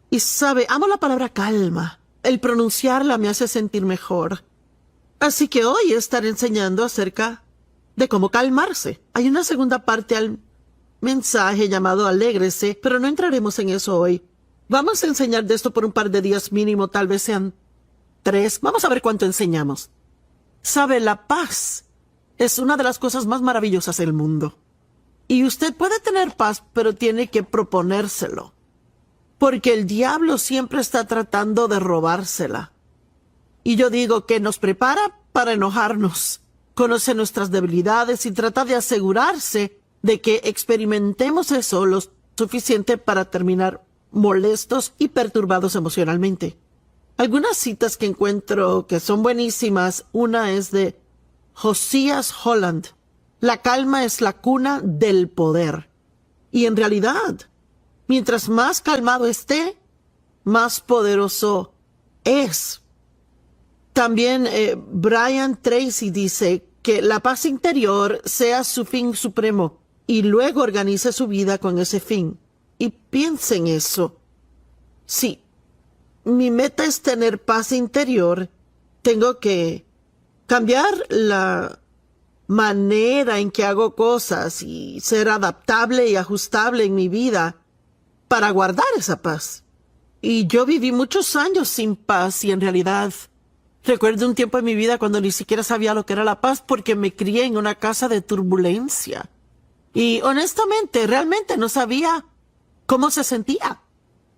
Y sabe, amo la palabra calma. El pronunciarla me hace sentir mejor. Así que hoy estaré enseñando acerca de cómo calmarse. Hay una segunda parte al mensaje llamado Alégrese, pero no entraremos en eso hoy. Vamos a enseñar de esto por un par de días mínimo, tal vez sean 3. Vamos a ver cuánto enseñamos. Sabe, la paz es una de las cosas más maravillosas del mundo. Y usted puede tener paz, pero tiene que proponérselo. Porque el diablo siempre está tratando de robársela. Y yo digo que nos prepara para enojarnos, conoce nuestras debilidades y trata de asegurarse de que experimentemos eso lo suficiente para terminar molestos y perturbados emocionalmente. Algunas citas que encuentro que son buenísimas, una es de Josias Holland. La calma es la cuna del poder. Y en realidad, mientras más calmado esté, más poderoso es. También Brian Tracy dice que la paz interior sea su fin supremo y luego organice su vida con ese fin. Y piense en eso. Si mi meta es tener paz interior, tengo que cambiar la manera en que hago cosas y ser adaptable y ajustable en mi vida para guardar esa paz. Y yo viví muchos años sin paz y en realidad recuerdo un tiempo en mi vida cuando ni siquiera sabía lo que era la paz porque me crié en una casa de turbulencia. Y honestamente, realmente no sabía cómo se sentía.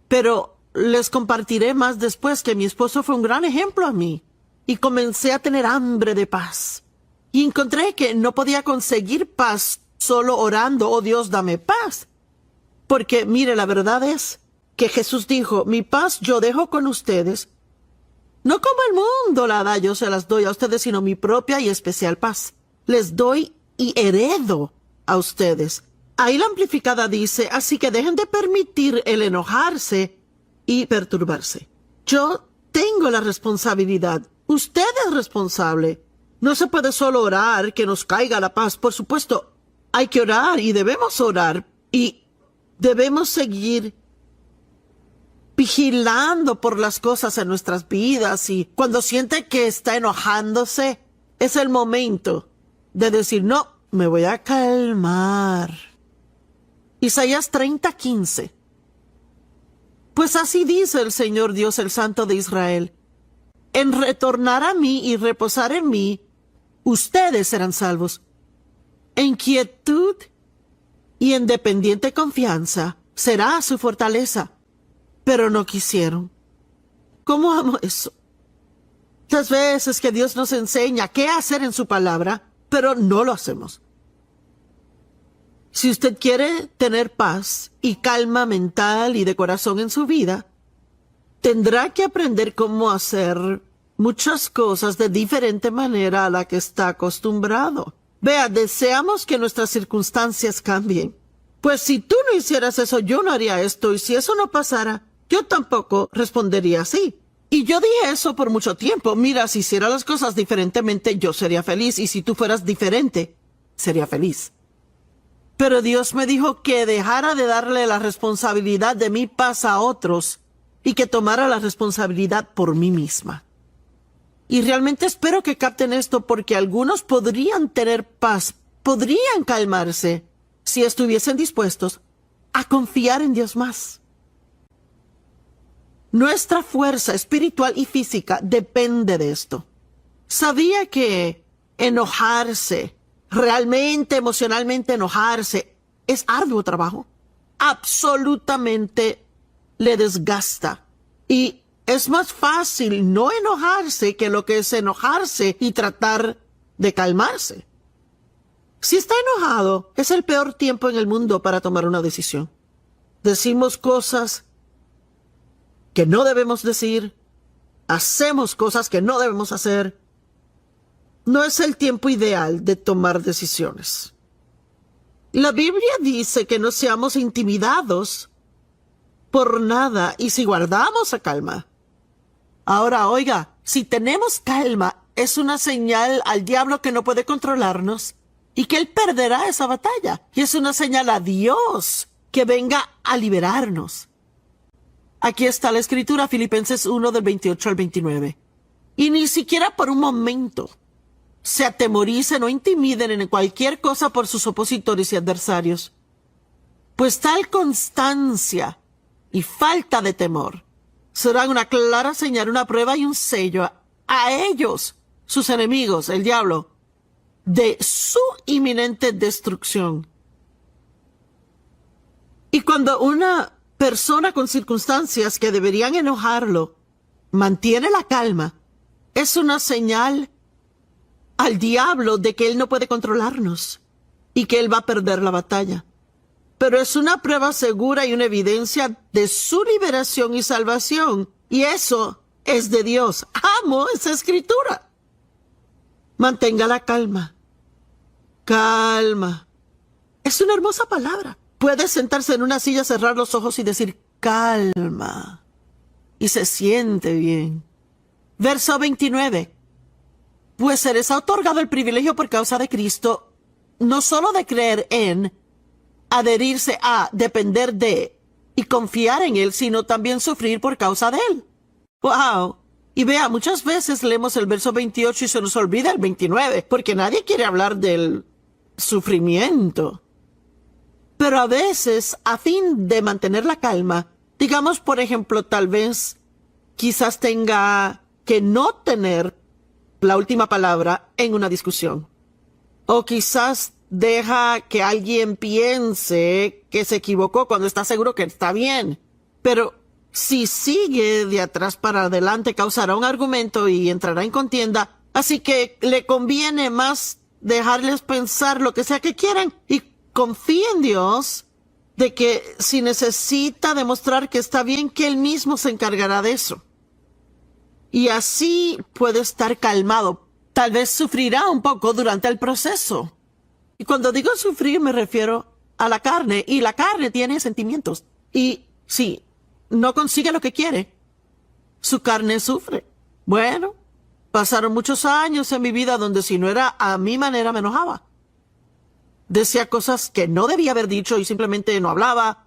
Pero les compartiré más después que mi esposo fue un gran ejemplo a mí. Y comencé a tener hambre de paz. Y encontré que no podía conseguir paz solo orando, oh Dios, dame paz. Porque, mire, la verdad es que Jesús dijo, mi paz yo dejo con ustedes. No como el mundo la da, yo se las doy a ustedes, sino mi propia y especial paz. Les doy y heredo a ustedes. Ahí la amplificada dice, así que dejen de permitir el enojarse y perturbarse. Yo tengo la responsabilidad. Usted es responsable. No se puede solo orar que nos caiga la paz. Por supuesto, hay que orar y debemos orar y debemos seguir vigilando por las cosas en nuestras vidas y cuando siente que está enojándose, es el momento de decir, no, me voy a calmar. Isaías 30:15. Pues así dice el Señor Dios, el Santo de Israel, en retornar a mí y reposar en mí, ustedes serán salvos. En quietud y en dependiente confianza será su fortaleza. Pero no quisieron. ¿Cómo amo eso? Las veces que Dios nos enseña qué hacer en su palabra, pero no lo hacemos. Si usted quiere tener paz y calma mental y de corazón en su vida, tendrá que aprender cómo hacer muchas cosas de diferente manera a la que está acostumbrado. Vea, deseamos que nuestras circunstancias cambien. Pues si tú no hicieras eso, yo no haría esto, y si eso no pasara, yo tampoco respondería así. Y yo dije eso por mucho tiempo. Mira, si hiciera las cosas diferentemente, yo sería feliz. Y si tú fueras diferente, sería feliz. Pero Dios me dijo que dejara de darle la responsabilidad de mi paz a otros y que tomara la responsabilidad por mí misma. Y realmente espero que capten esto porque algunos podrían tener paz, podrían calmarse si estuviesen dispuestos a confiar en Dios más. Nuestra fuerza espiritual y física depende de esto. ¿Sabía que enojarse, realmente emocionalmente enojarse, es arduo trabajo? Absolutamente le desgasta. Y es más fácil no enojarse que lo que es enojarse y tratar de calmarse. Si está enojado, es el peor tiempo en el mundo para tomar una decisión. Decimos cosas que no debemos decir, hacemos cosas que no debemos hacer. No es el tiempo ideal de tomar decisiones. La Biblia dice que no seamos intimidados por nada y si guardamos la calma. Ahora, oiga, si tenemos calma, es una señal al diablo que no puede controlarnos y que él perderá esa batalla. Y es una señal a Dios que venga a liberarnos. Aquí está la escritura, Filipenses 1 del 28 al 29. Y ni siquiera por un momento se atemoricen o intimiden en cualquier cosa por sus opositores y adversarios, pues tal constancia y falta de temor serán una clara señal, una prueba y un sello a ellos, sus enemigos, el diablo, de su inminente destrucción. Y cuando una persona con circunstancias que deberían enojarlo mantiene la calma, es una señal al diablo de que él no puede controlarnos y que él va a perder la batalla. Pero es una prueba segura y una evidencia de su liberación y salvación. Y eso es de Dios. Amo esa escritura. Mantenga la calma. Calma. Es una hermosa palabra. Puede sentarse en una silla, cerrar los ojos y decir calma. Y se siente bien. Verso 29. Pues se les ha otorgado el privilegio por causa de Cristo, no solo de creer en, adherirse a, depender de y confiar en Él, sino también sufrir por causa de Él. ¡Wow! Y vea, muchas veces leemos el verso 28 y se nos olvida el 29, porque nadie quiere hablar del sufrimiento. Pero a veces, a fin de mantener la calma, digamos, por ejemplo, tal vez quizás tenga que no tener la última palabra en una discusión. O quizás deja que alguien piense que se equivocó cuando está seguro que está bien. Pero si sigue de atrás para adelante, causará un argumento y entrará en contienda. Así que le conviene más dejarles pensar lo que sea que quieran y confía en Dios de que si necesita demostrar que está bien, que Él mismo se encargará de eso. Y así puede estar calmado. Tal vez sufrirá un poco durante el proceso. Y cuando digo sufrir me refiero a la carne. Y la carne tiene sentimientos. Y si no consigue lo que quiere, su carne sufre. Bueno, pasaron muchos años en mi vida donde si no era a mi manera me enojaba. Decía cosas que no debía haber dicho y simplemente no hablaba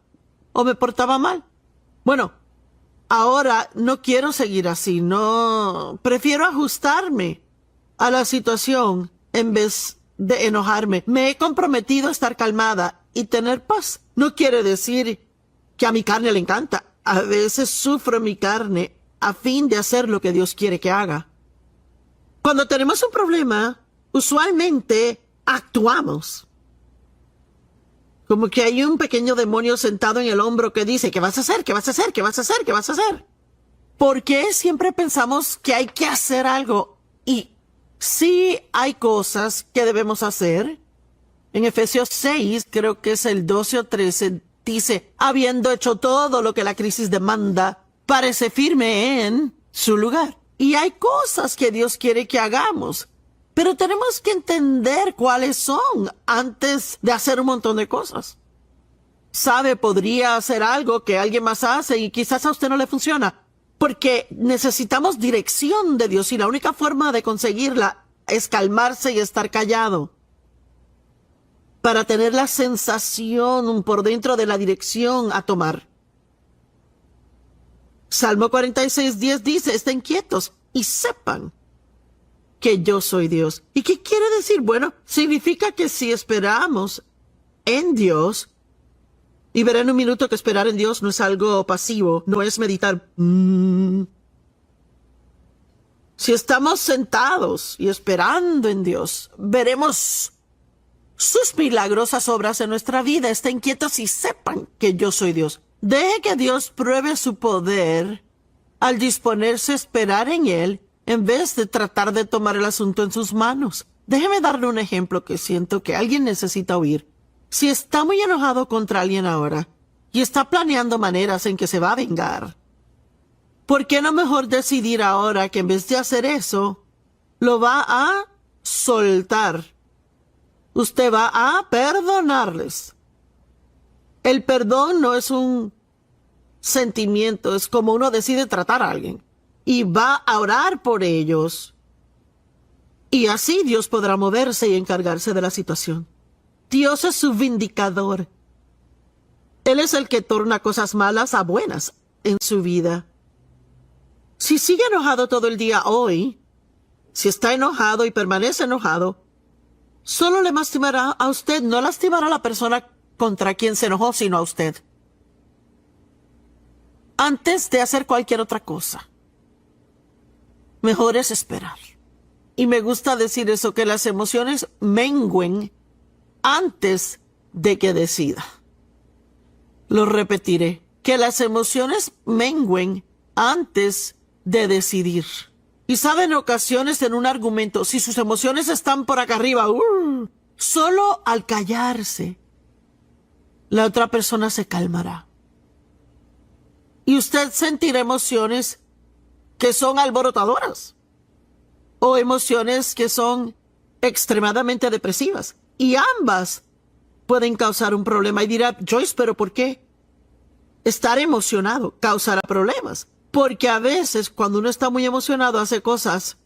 o me portaba mal. Bueno, ahora no quiero seguir así, no. Prefiero ajustarme a la situación en vez de enojarme. Me he comprometido a estar calmada y tener paz. No quiere decir que a mi carne le encanta. A veces sufro mi carne a fin de hacer lo que Dios quiere que haga. Cuando tenemos un problema, usualmente actuamos. Como que hay un pequeño demonio sentado en el hombro que dice, ¿qué vas a hacer? ¿Qué vas a hacer? ¿Qué vas a hacer? ¿Qué vas a hacer? ¿Por qué siempre pensamos que hay que hacer algo? Y sí hay cosas que debemos hacer. En Efesios 6, creo que es el 12 o 13, dice, habiendo hecho todo lo que la crisis demanda, parece firme en su lugar. Y hay cosas que Dios quiere que hagamos. Pero tenemos que entender cuáles son antes de hacer un montón de cosas. Sabe, podría hacer algo que alguien más hace y quizás a usted no le funciona. Porque necesitamos dirección de Dios y la única forma de conseguirla es calmarse y estar callado. Para tener la sensación por dentro de la dirección a tomar. Salmo 46:10 dice, estén quietos y sepan que yo soy Dios. ¿Y qué quiere decir? Bueno, significa que si esperamos en Dios, y veré en un minuto que esperar en Dios no es algo pasivo, no es meditar. Si estamos sentados y esperando en Dios, veremos sus milagrosas obras en nuestra vida. Estén quietos y sepan que yo soy Dios. Deje que Dios pruebe su poder al disponerse a esperar en Él, en vez de tratar de tomar el asunto en sus manos. Déjeme darle un ejemplo que siento que alguien necesita oír. Si está muy enojado contra alguien ahora y está planeando maneras en que se va a vengar, ¿por qué no mejor decidir ahora que en vez de hacer eso, lo va a soltar? Usted va a perdonarles. El perdón no es un sentimiento, es como uno decide tratar a alguien. Y va a orar por ellos. Y así Dios podrá moverse y encargarse de la situación. Dios es su vindicador. Él es el que torna cosas malas a buenas. en su vida. Si sigue enojado todo el día hoy, si está enojado y permanece enojado, solo le lastimará a usted, no lastimará a la persona contra quien se enojó, sino a usted. Antes de hacer cualquier otra cosa, mejor es esperar. Y me gusta decir eso, que las emociones mengüen antes de que decida. Lo repetiré, que las emociones mengüen antes de decidir. Y sabe, en ocasiones en un argumento, si sus emociones están por acá arriba, solo al callarse, la otra persona se calmará. Y usted sentirá emociones que son alborotadoras o emociones que son extremadamente depresivas. Y ambas pueden causar un problema. Y dirá, Joyce, ¿pero por qué? Estar emocionado causará problemas. Porque a veces cuando uno está muy emocionado hace cosas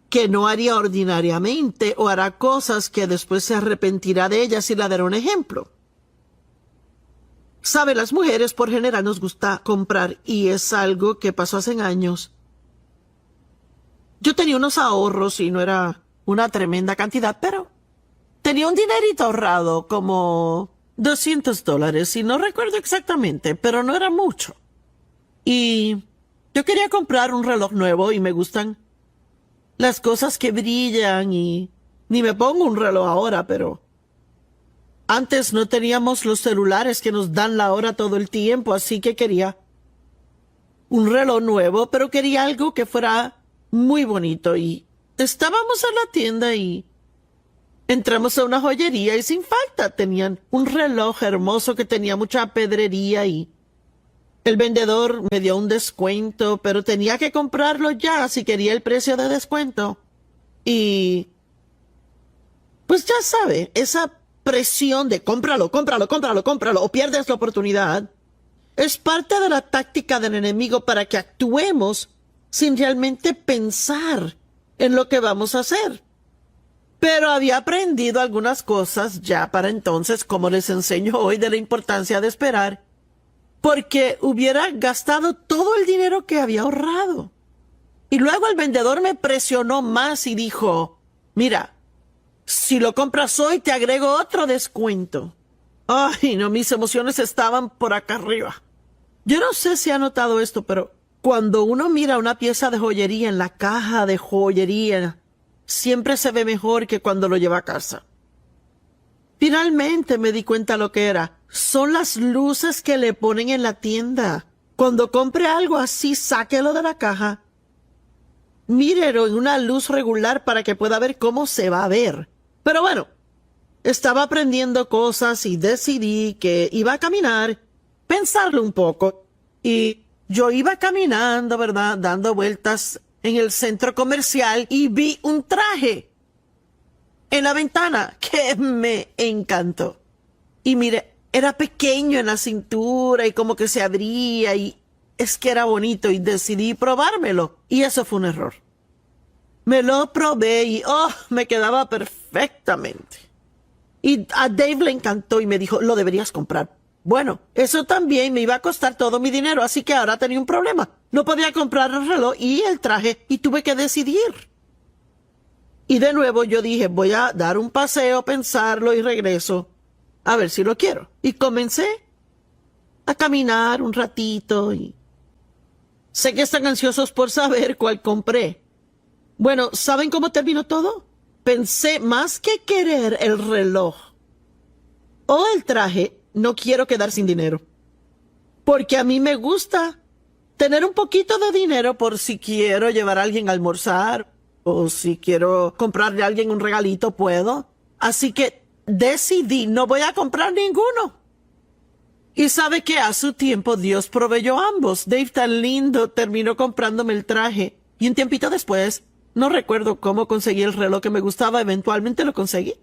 que no haría ordinariamente o hará cosas que después se arrepentirá de ellas, y le daré un ejemplo. Sabe, las mujeres por general nos gusta comprar, y es algo que pasó hace años. Yo tenía unos ahorros y no era una tremenda cantidad, pero tenía un dinerito ahorrado, como $200, y no recuerdo exactamente, pero no era mucho. Y yo quería comprar un reloj nuevo y me gustan las cosas que brillan y ni me pongo un reloj ahora, pero antes no teníamos los celulares que nos dan la hora todo el tiempo, así que quería un reloj nuevo, pero quería algo que fuera muy bonito. Y estábamos en la tienda y entramos a una joyería y sin falta tenían un reloj hermoso que tenía mucha pedrería y el vendedor me dio un descuento, pero tenía que comprarlo ya si quería el precio de descuento. Y pues ya sabe, esa presión de cómpralo, o pierdes la oportunidad, es parte de la táctica del enemigo para que actuemos sin realmente pensar en lo que vamos a hacer. Pero había aprendido algunas cosas ya para entonces, como les enseño hoy, de la importancia de esperar, porque hubiera gastado todo el dinero que había ahorrado. Y luego el vendedor me presionó más y dijo, mira, si lo compras hoy te agrego otro descuento. Ay, no, mis emociones estaban por acá arriba. Yo no sé si ha notado esto, pero cuando uno mira una pieza de joyería en la caja de joyería, siempre se ve mejor que cuando lo lleva a casa. Finalmente me di cuenta lo que era. Son las luces que le ponen en la tienda. Cuando compre algo así, sáquelo de la caja. Mírelo en una luz regular para que pueda ver cómo se va a ver. Pero bueno, estaba aprendiendo cosas y decidí que iba a caminar, pensarlo un poco. Y yo iba caminando, ¿verdad? Dando vueltas en el centro comercial y vi un traje en la ventana que me encantó. Y mire, era pequeño en la cintura y como que se abría y es que era bonito y decidí probármelo. Y eso fue un error. Me lo probé y me quedaba perfectamente. Y a Dave le encantó y me dijo, lo deberías comprar. Bueno, eso también me iba a costar todo mi dinero, así que ahora tenía un problema. No podía comprar el reloj y el traje y tuve que decidir. Y de nuevo yo dije, voy a dar un paseo, pensarlo y regreso a ver si lo quiero. Y comencé a caminar un ratito y sé que están ansiosos por saber cuál compré. Bueno, ¿saben cómo terminó todo? Pensé, más que querer el reloj o el traje, no quiero quedar sin dinero. Porque a mí me gusta tener un poquito de dinero por si quiero llevar a alguien a almorzar o si quiero comprarle a alguien un regalito, puedo. Así que decidí, no voy a comprar ninguno. Y sabe que a su tiempo Dios proveyó ambos. Dave tan lindo terminó comprándome el traje. Y un tiempito después, no recuerdo cómo conseguí el reloj que me gustaba, eventualmente lo conseguí.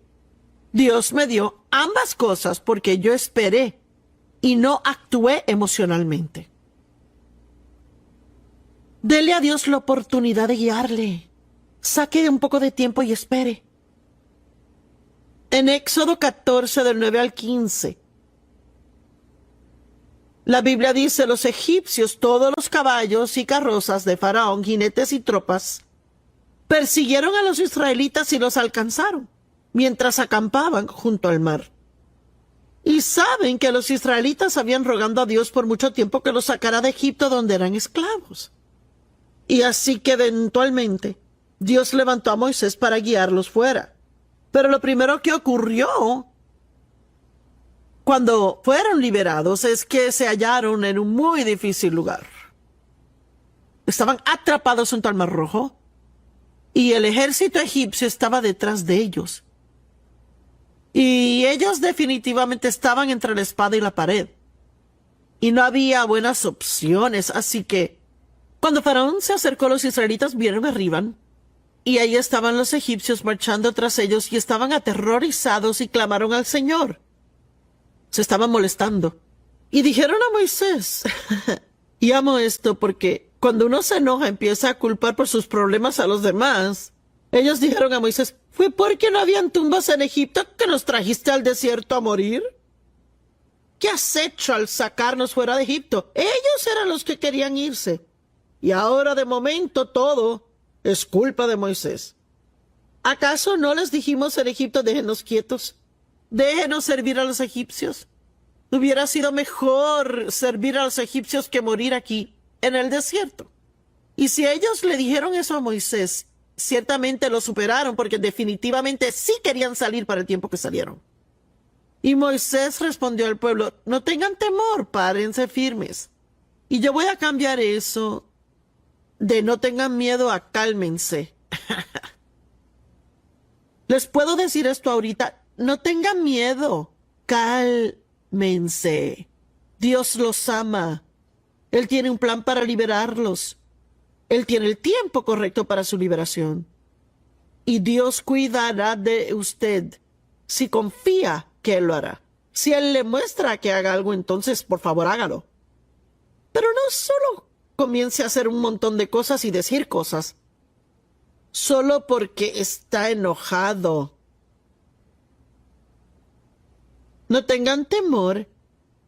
Dios me dio ambas cosas porque yo esperé y no actué emocionalmente. Dele a Dios la oportunidad de guiarle. Saque un poco de tiempo y espere. En Éxodo 14, del 9 al 15. La Biblia dice, los egipcios, todos los caballos y carrozas de Faraón, jinetes y tropas, persiguieron a los israelitas y los alcanzaron, mientras acampaban junto al mar. Y saben que los israelitas habían rogado a Dios por mucho tiempo que los sacara de Egipto donde eran esclavos. Y así que eventualmente Dios levantó a Moisés para guiarlos fuera. Pero lo primero que ocurrió cuando fueron liberados es que se hallaron en un muy difícil lugar. Estaban atrapados junto al Mar Rojo y el ejército egipcio estaba detrás de ellos. Y ellos definitivamente estaban entre la espada y la pared. Y no había buenas opciones, así que cuando Faraón se acercó, los israelitas vieron arriba y ahí estaban los egipcios marchando tras ellos y estaban aterrorizados y clamaron al Señor. Se estaban molestando y dijeron a Moisés, y amo esto porque cuando uno se enoja empieza a culpar por sus problemas a los demás. Ellos dijeron a Moisés, ¿fue porque no habían tumbas en Egipto que nos trajiste al desierto a morir? ¿Qué has hecho al sacarnos fuera de Egipto? Ellos eran los que querían irse. Y ahora de momento todo es culpa de Moisés. ¿Acaso no les dijimos en Egipto, déjenos quietos? Déjenos servir a los egipcios. Hubiera sido mejor servir a los egipcios que morir aquí, en el desierto. Y si ellos le dijeron eso a Moisés, ciertamente lo superaron porque definitivamente sí querían salir para el tiempo que salieron. Y Moisés respondió al pueblo, no tengan temor, párense firmes. Y yo voy a cambiar eso de no tengan miedo a cálmense. Les puedo decir esto ahorita, no tengan miedo, cálmense. Dios los ama. Él tiene un plan para liberarlos. Él tiene el tiempo correcto para su liberación. Y Dios cuidará de usted si confía que Él lo hará. Si Él le muestra que haga algo, entonces por favor hágalo. Pero no solo comience a hacer un montón de cosas y decir cosas solo porque está enojado. No tengan temor,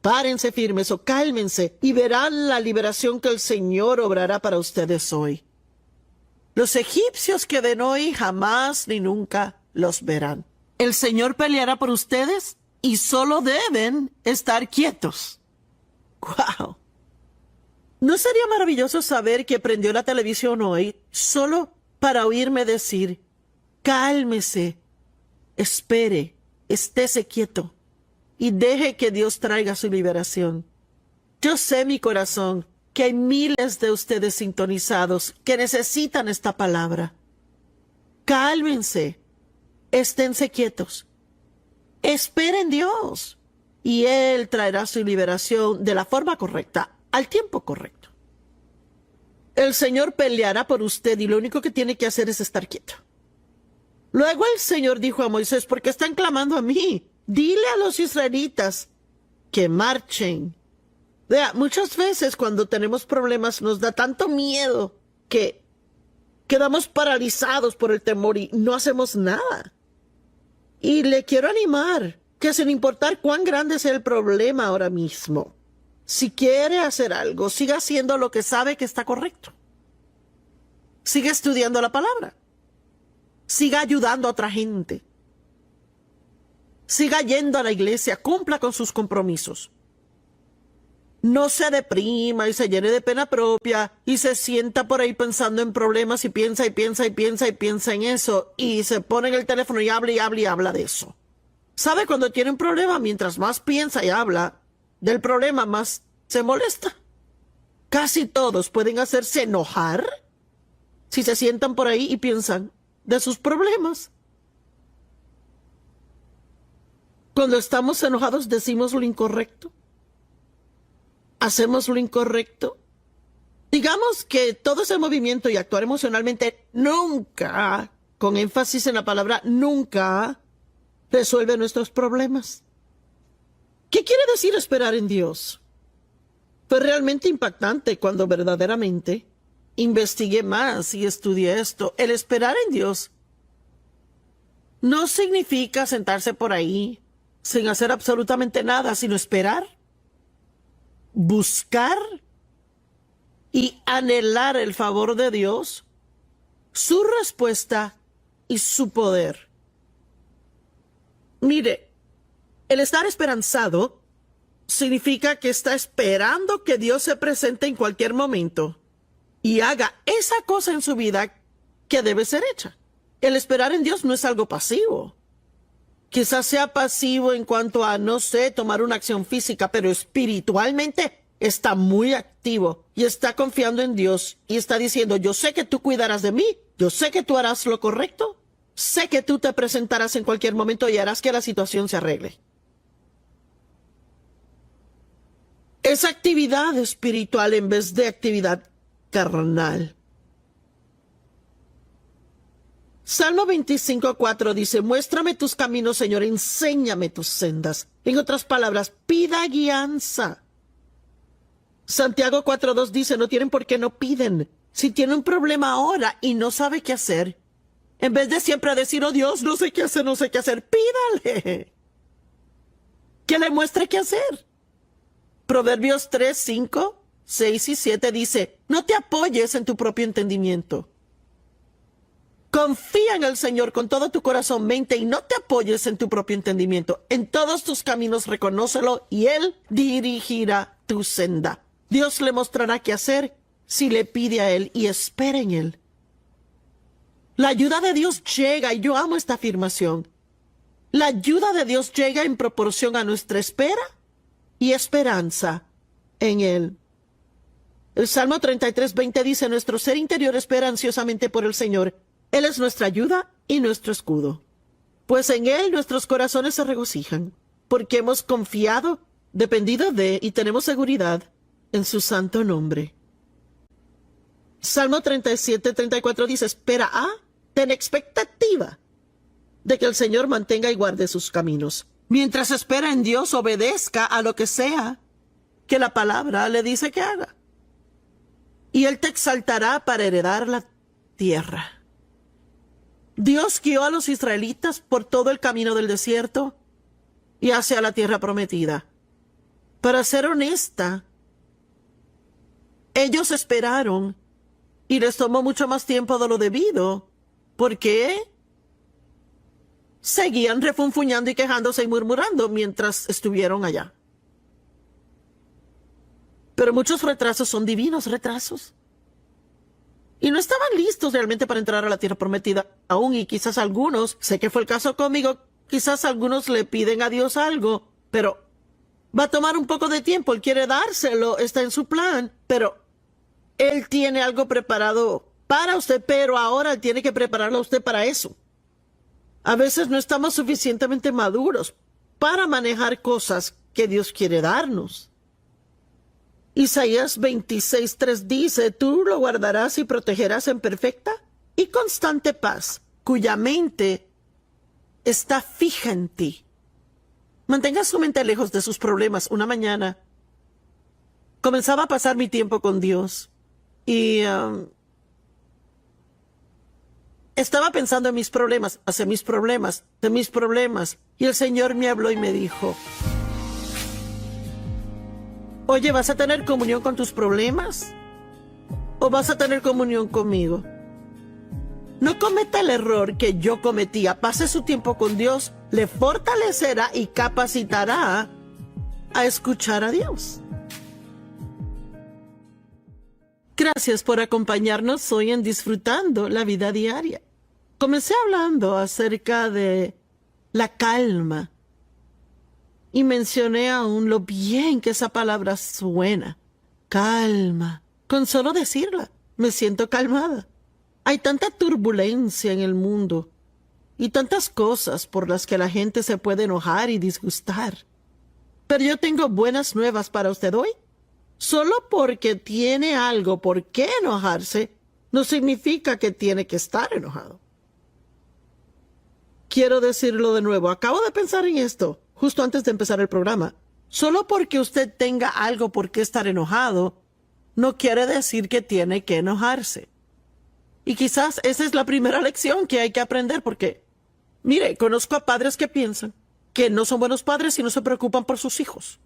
párense firmes o cálmense y verán la liberación que el Señor obrará para ustedes hoy. Los egipcios que ven hoy jamás ni nunca los verán. El Señor peleará por ustedes y solo deben estar quietos. ¡Wow! ¿No sería maravilloso saber que prendió la televisión hoy solo para oírme decir, cálmese, espere, estése quieto y deje que Dios traiga su liberación? Yo sé, mi corazón, que hay miles de ustedes sintonizados que necesitan esta palabra. Cálmense, esténse quietos, esperen Dios y Él traerá su liberación de la forma correcta, al tiempo correcto. El Señor peleará por usted y lo único que tiene que hacer es estar quieto. Luego el Señor dijo a Moisés, ¿por qué están clamando a mí? Dile a los israelitas que marchen. Vea, muchas veces cuando tenemos problemas nos da tanto miedo que quedamos paralizados por el temor y no hacemos nada. Y le quiero animar que sin importar cuán grande sea el problema ahora mismo, si quiere hacer algo, siga haciendo lo que sabe que está correcto. Siga estudiando la palabra. Siga ayudando a otra gente. Siga yendo a la iglesia, cumpla con sus compromisos. No se deprima y se llene de pena propia y se sienta por ahí pensando en problemas y piensa y piensa y piensa y piensa en eso y se pone en el teléfono y habla y habla y habla de eso. ¿Sabe? Cuando tiene un problema, mientras más piensa y habla del problema, más se molesta. Casi todos pueden hacerse enojar si se sientan por ahí y piensan de sus problemas. Cuando estamos enojados decimos lo incorrecto. Hacemos lo incorrecto. Digamos que todo ese movimiento y actuar emocionalmente nunca, con énfasis en la palabra nunca, resuelve nuestros problemas. ¿Qué quiere decir esperar en Dios? Fue realmente impactante cuando verdaderamente investigué más y estudié esto. El esperar en Dios no significa sentarse por ahí sin hacer absolutamente nada, sino esperar. buscar y anhelar el favor de Dios, su respuesta y su poder. Mire, el estar esperanzado significa que está esperando que Dios se presente en cualquier momento y haga esa cosa en su vida que debe ser hecha. El esperar en Dios no es algo pasivo. Quizás sea pasivo en cuanto a, no sé, tomar una acción física, pero espiritualmente está muy activo y está confiando en Dios y está diciendo, yo sé que tú cuidarás de mí, yo sé que tú harás lo correcto, sé que tú te presentarás en cualquier momento y harás que la situación se arregle. Es actividad espiritual en vez de actividad carnal. Salmo 25:4 dice, muéstrame tus caminos, Señor, enséñame tus sendas. En otras palabras, pida guianza. Santiago 4:2 dice, no tienen por qué no piden. Si tiene un problema ahora y no sabe qué hacer, en vez de siempre decir, oh Dios, no sé qué hacer, no sé qué hacer, pídale que le muestre qué hacer. Proverbios 3:5, 6 y 7 dice, no te apoyes en tu propio entendimiento. Confía en el Señor con todo tu corazón, mente, y no te apoyes en tu propio entendimiento. En todos tus caminos reconócelo y Él dirigirá tu senda. Dios le mostrará qué hacer si le pide a Él y espera en Él. La ayuda de Dios llega, y yo amo esta afirmación. La ayuda de Dios llega en proporción a nuestra espera y esperanza en Él. El Salmo 33:20 dice, nuestro ser interior espera ansiosamente por el Señor. Él es nuestra ayuda y nuestro escudo. Pues en Él nuestros corazones se regocijan, porque hemos confiado, dependido de y tenemos seguridad en su santo nombre. Salmo 37:34 dice, espera ten expectativa de que el Señor mantenga y guarde sus caminos. Mientras espera en Dios, obedezca a lo que sea que la palabra le dice que haga. Y Él te exaltará para heredar la tierra. Dios guió a los israelitas por todo el camino del desierto y hacia la tierra prometida. Para ser honesta, ellos esperaron y les tomó mucho más tiempo de lo debido, porque seguían refunfuñando y quejándose y murmurando mientras estuvieron allá. Pero muchos retrasos son divinos retrasos. Y no estaban listos realmente para entrar a la tierra prometida aún, y quizás algunos, sé que fue el caso conmigo, quizás algunos le piden a Dios algo, pero va a tomar un poco de tiempo. Él quiere dárselo, está en su plan, pero Él tiene algo preparado para usted, pero ahora Él tiene que prepararlo a usted para eso. A veces no estamos suficientemente maduros para manejar cosas que Dios quiere darnos. Isaías 26:3 dice, tú lo guardarás y protegerás en perfecta y constante paz, cuya mente está fija en ti. Mantenga su mente lejos de sus problemas. Una mañana comenzaba a pasar mi tiempo con Dios y estaba pensando en mis problemas, hacia mis problemas, de mis problemas, y el Señor me habló y me dijo, oye, ¿vas a tener comunión con tus problemas? ¿O vas a tener comunión conmigo? No cometa el error que yo cometía. Pase su tiempo con Dios, le fortalecerá y capacitará a escuchar a Dios. Gracias por acompañarnos hoy en Disfrutando la Vida Diaria. Comencé hablando acerca de la calma. Y mencioné aún lo bien que esa palabra suena. Calma. Con solo decirla, me siento calmada. Hay tanta turbulencia en el mundo y tantas cosas por las que la gente se puede enojar y disgustar. Pero yo tengo buenas nuevas para usted hoy. Solo porque tiene algo por qué enojarse, no significa que tiene que estar enojado. Quiero decirlo de nuevo. Acabo de pensar en esto justo antes de empezar el programa. Solo porque usted tenga algo por qué estar enojado, no quiere decir que tiene que enojarse. Y quizás esa es la primera lección que hay que aprender, porque, mire, conozco a padres que piensan que no son buenos padres y no se preocupan por sus hijos.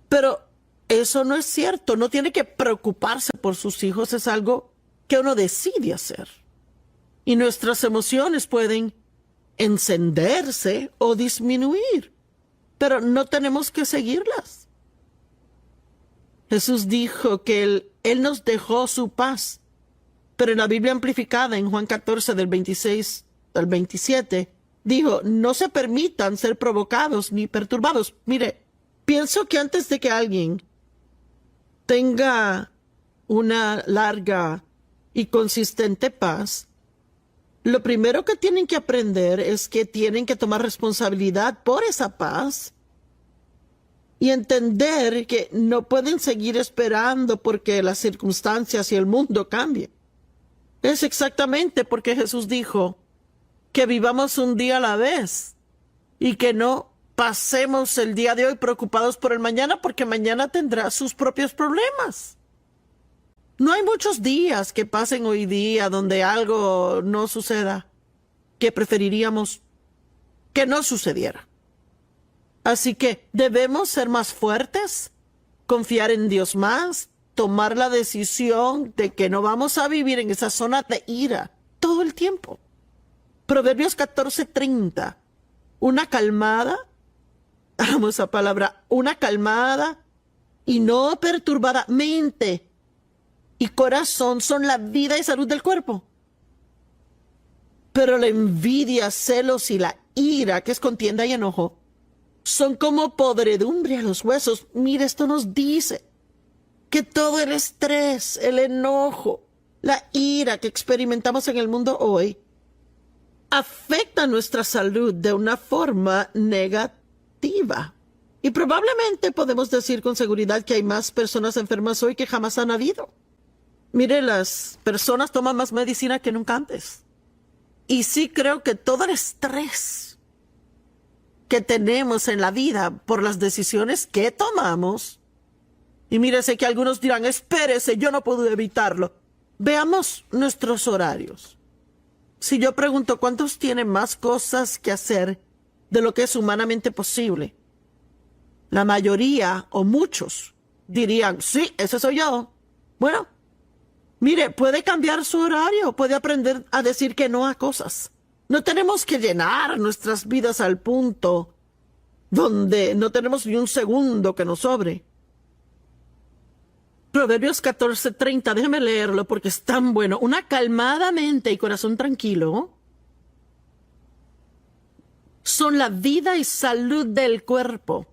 Pero Eso no es cierto. No tiene que preocuparse por sus hijos. Es algo que uno decide hacer. Y nuestras emociones pueden encenderse o disminuir, pero no tenemos que seguirlas. Jesús dijo que Él nos dejó su paz, pero en la Biblia amplificada, en Juan 14, del 26 al 27, dijo, no se permitan ser provocados ni perturbados. Mire, pienso que antes de que alguien tenga una larga y consistente paz, lo primero que tienen que aprender es que tienen que tomar responsabilidad por esa paz y entender que no pueden seguir esperando porque las circunstancias y el mundo cambien. Es exactamente porque Jesús dijo que vivamos un día a la vez y que no pasemos el día de hoy preocupados por el mañana, porque mañana tendrá sus propios problemas. No hay muchos días que pasen hoy día donde algo no suceda que preferiríamos que no sucediera. Así que debemos ser más fuertes, confiar en Dios más, tomar la decisión de que no vamos a vivir en esa zona de ira todo el tiempo. Proverbios 14:30. Una calmada, amo esa palabra, una calmada y no perturbada mente y corazón son la vida y salud del cuerpo. Pero la envidia, celos y la ira, que es contienda y enojo, son como podredumbre a los huesos. Mire, esto nos dice que todo el estrés, el enojo, la ira que experimentamos en el mundo hoy afecta nuestra salud de una forma negativa. Y probablemente podemos decir con seguridad que hay más personas enfermas hoy que jamás han habido. Mire, las personas toman más medicina que nunca antes. Y sí creo que todo el estrés que tenemos en la vida por las decisiones que tomamos, y mire, sé que algunos dirán, espérese, yo no puedo evitarlo. Veamos nuestros horarios. Si yo pregunto cuántos tienen más cosas que hacer de lo que es humanamente posible, la mayoría o muchos dirían, sí, ese soy yo. Bueno, mire, puede cambiar su horario, puede aprender a decir que no a cosas. No tenemos que llenar nuestras vidas al punto donde no tenemos ni un segundo que nos sobre. Proverbios 14:30, déjeme leerlo porque es tan bueno. Una calmada mente y corazón tranquilo son la vida y salud del cuerpo.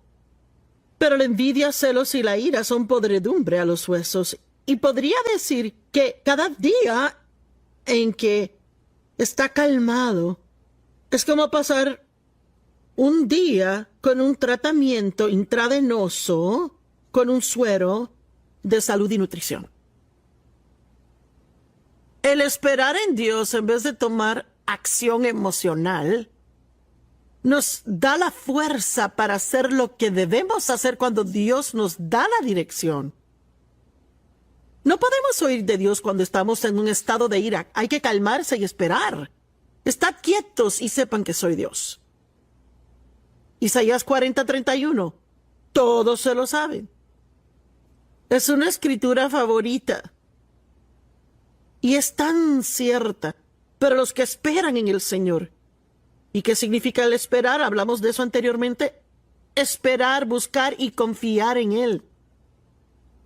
Pero la envidia, celos y la ira son podredumbre a los huesos. Y podría decir que cada día en que está calmado es como pasar un día con un tratamiento intravenoso, con un suero de salud y nutrición. El esperar en Dios en vez de tomar acción emocional nos da la fuerza para hacer lo que debemos hacer cuando Dios nos da la dirección. No podemos oír de Dios cuando estamos en un estado de ira. Hay que calmarse y esperar. Estad quietos y sepan que soy Dios. Isaías 40:31. Todos se lo saben. Es una escritura favorita. Y es tan cierta. Pero los que esperan en el Señor. ¿Y qué significa el esperar? Hablamos de eso anteriormente. Esperar, buscar y confiar en Él.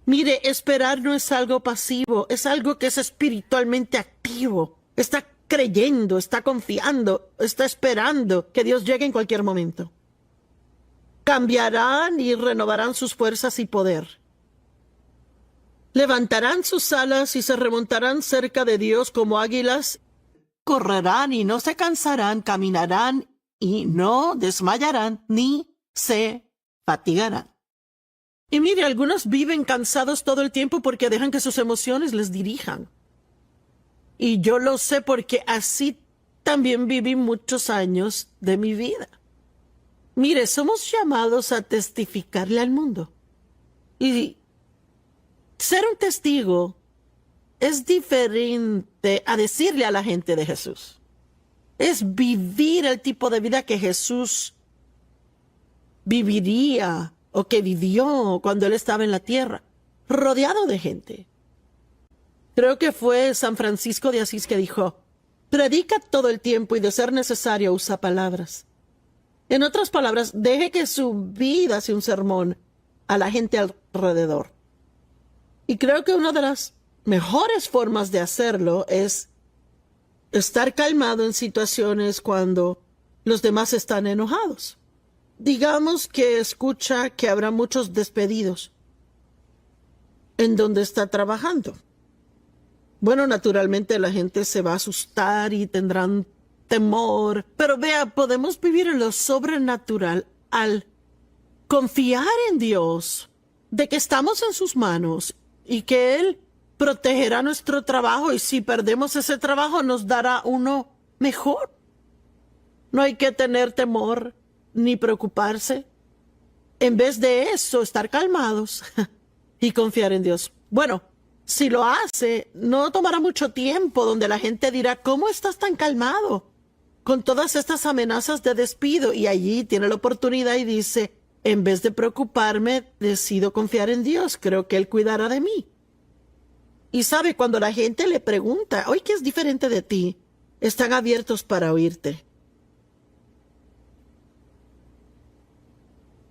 Mire, esperar no es algo pasivo, es algo que es espiritualmente activo. Está creyendo, está confiando, está esperando que Dios llegue en cualquier momento. Cambiarán y renovarán sus fuerzas y poder. Levantarán sus alas y se remontarán cerca de Dios como águilas. Correrán y no se cansarán, caminarán y no desmayarán ni se fatigarán. Y mire, algunos viven cansados todo el tiempo porque dejan que sus emociones les dirijan. Y yo lo sé porque así también viví muchos años de mi vida. Mire, somos llamados a testificarle al mundo. Y ser un testigo es diferente a decirle a la gente de Jesús. Es vivir el tipo de vida que Jesús viviría o que vivió cuando él estaba en la tierra, rodeado de gente. Creo que fue San Francisco de Asís que dijo, predica todo el tiempo y de ser necesario usa palabras. En otras palabras, deje que su vida sea un sermón a la gente alrededor. Y creo que una de las mejores formas de hacerlo es estar calmado en situaciones cuando los demás están enojados. Digamos que escucha que habrá muchos despedidos en donde está trabajando. Bueno, naturalmente la gente se va a asustar y tendrán temor, pero vea, podemos vivir en lo sobrenatural al confiar en Dios, de que estamos en sus manos y que Él protegerá nuestro trabajo y si perdemos ese trabajo nos dará uno mejor. No hay que tener temor ni preocuparse. En vez de eso, estar calmados y confiar en Dios. Bueno, si lo hace, no tomará mucho tiempo donde la gente dirá, ¿cómo estás tan calmado? Con todas estas amenazas de despido y allí tiene la oportunidad y dice, en vez de preocuparme, decido confiar en Dios, creo que Él cuidará de mí. Y sabe, cuando la gente le pregunta, oye, ¿qué es diferente de ti? Están abiertos para oírte.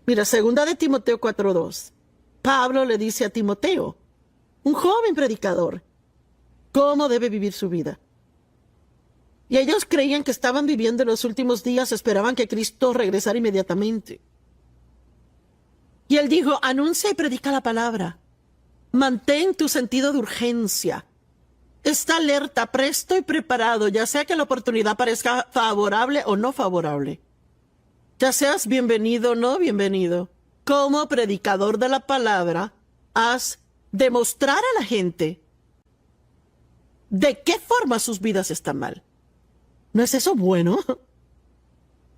Mira, 2 de Timoteo 4:2. Pablo le dice a Timoteo, un joven predicador, cómo debe vivir su vida. Y ellos creían que estaban viviendo en los últimos días, esperaban que Cristo regresara inmediatamente. Y él dijo, anuncia y predica la palabra. Mantén tu sentido de urgencia. Está alerta, presto y preparado, ya sea que la oportunidad parezca favorable o no favorable. Ya seas bienvenido o no bienvenido. Como predicador de la palabra, haz demostrar a la gente de qué forma sus vidas están mal. ¿No es eso bueno?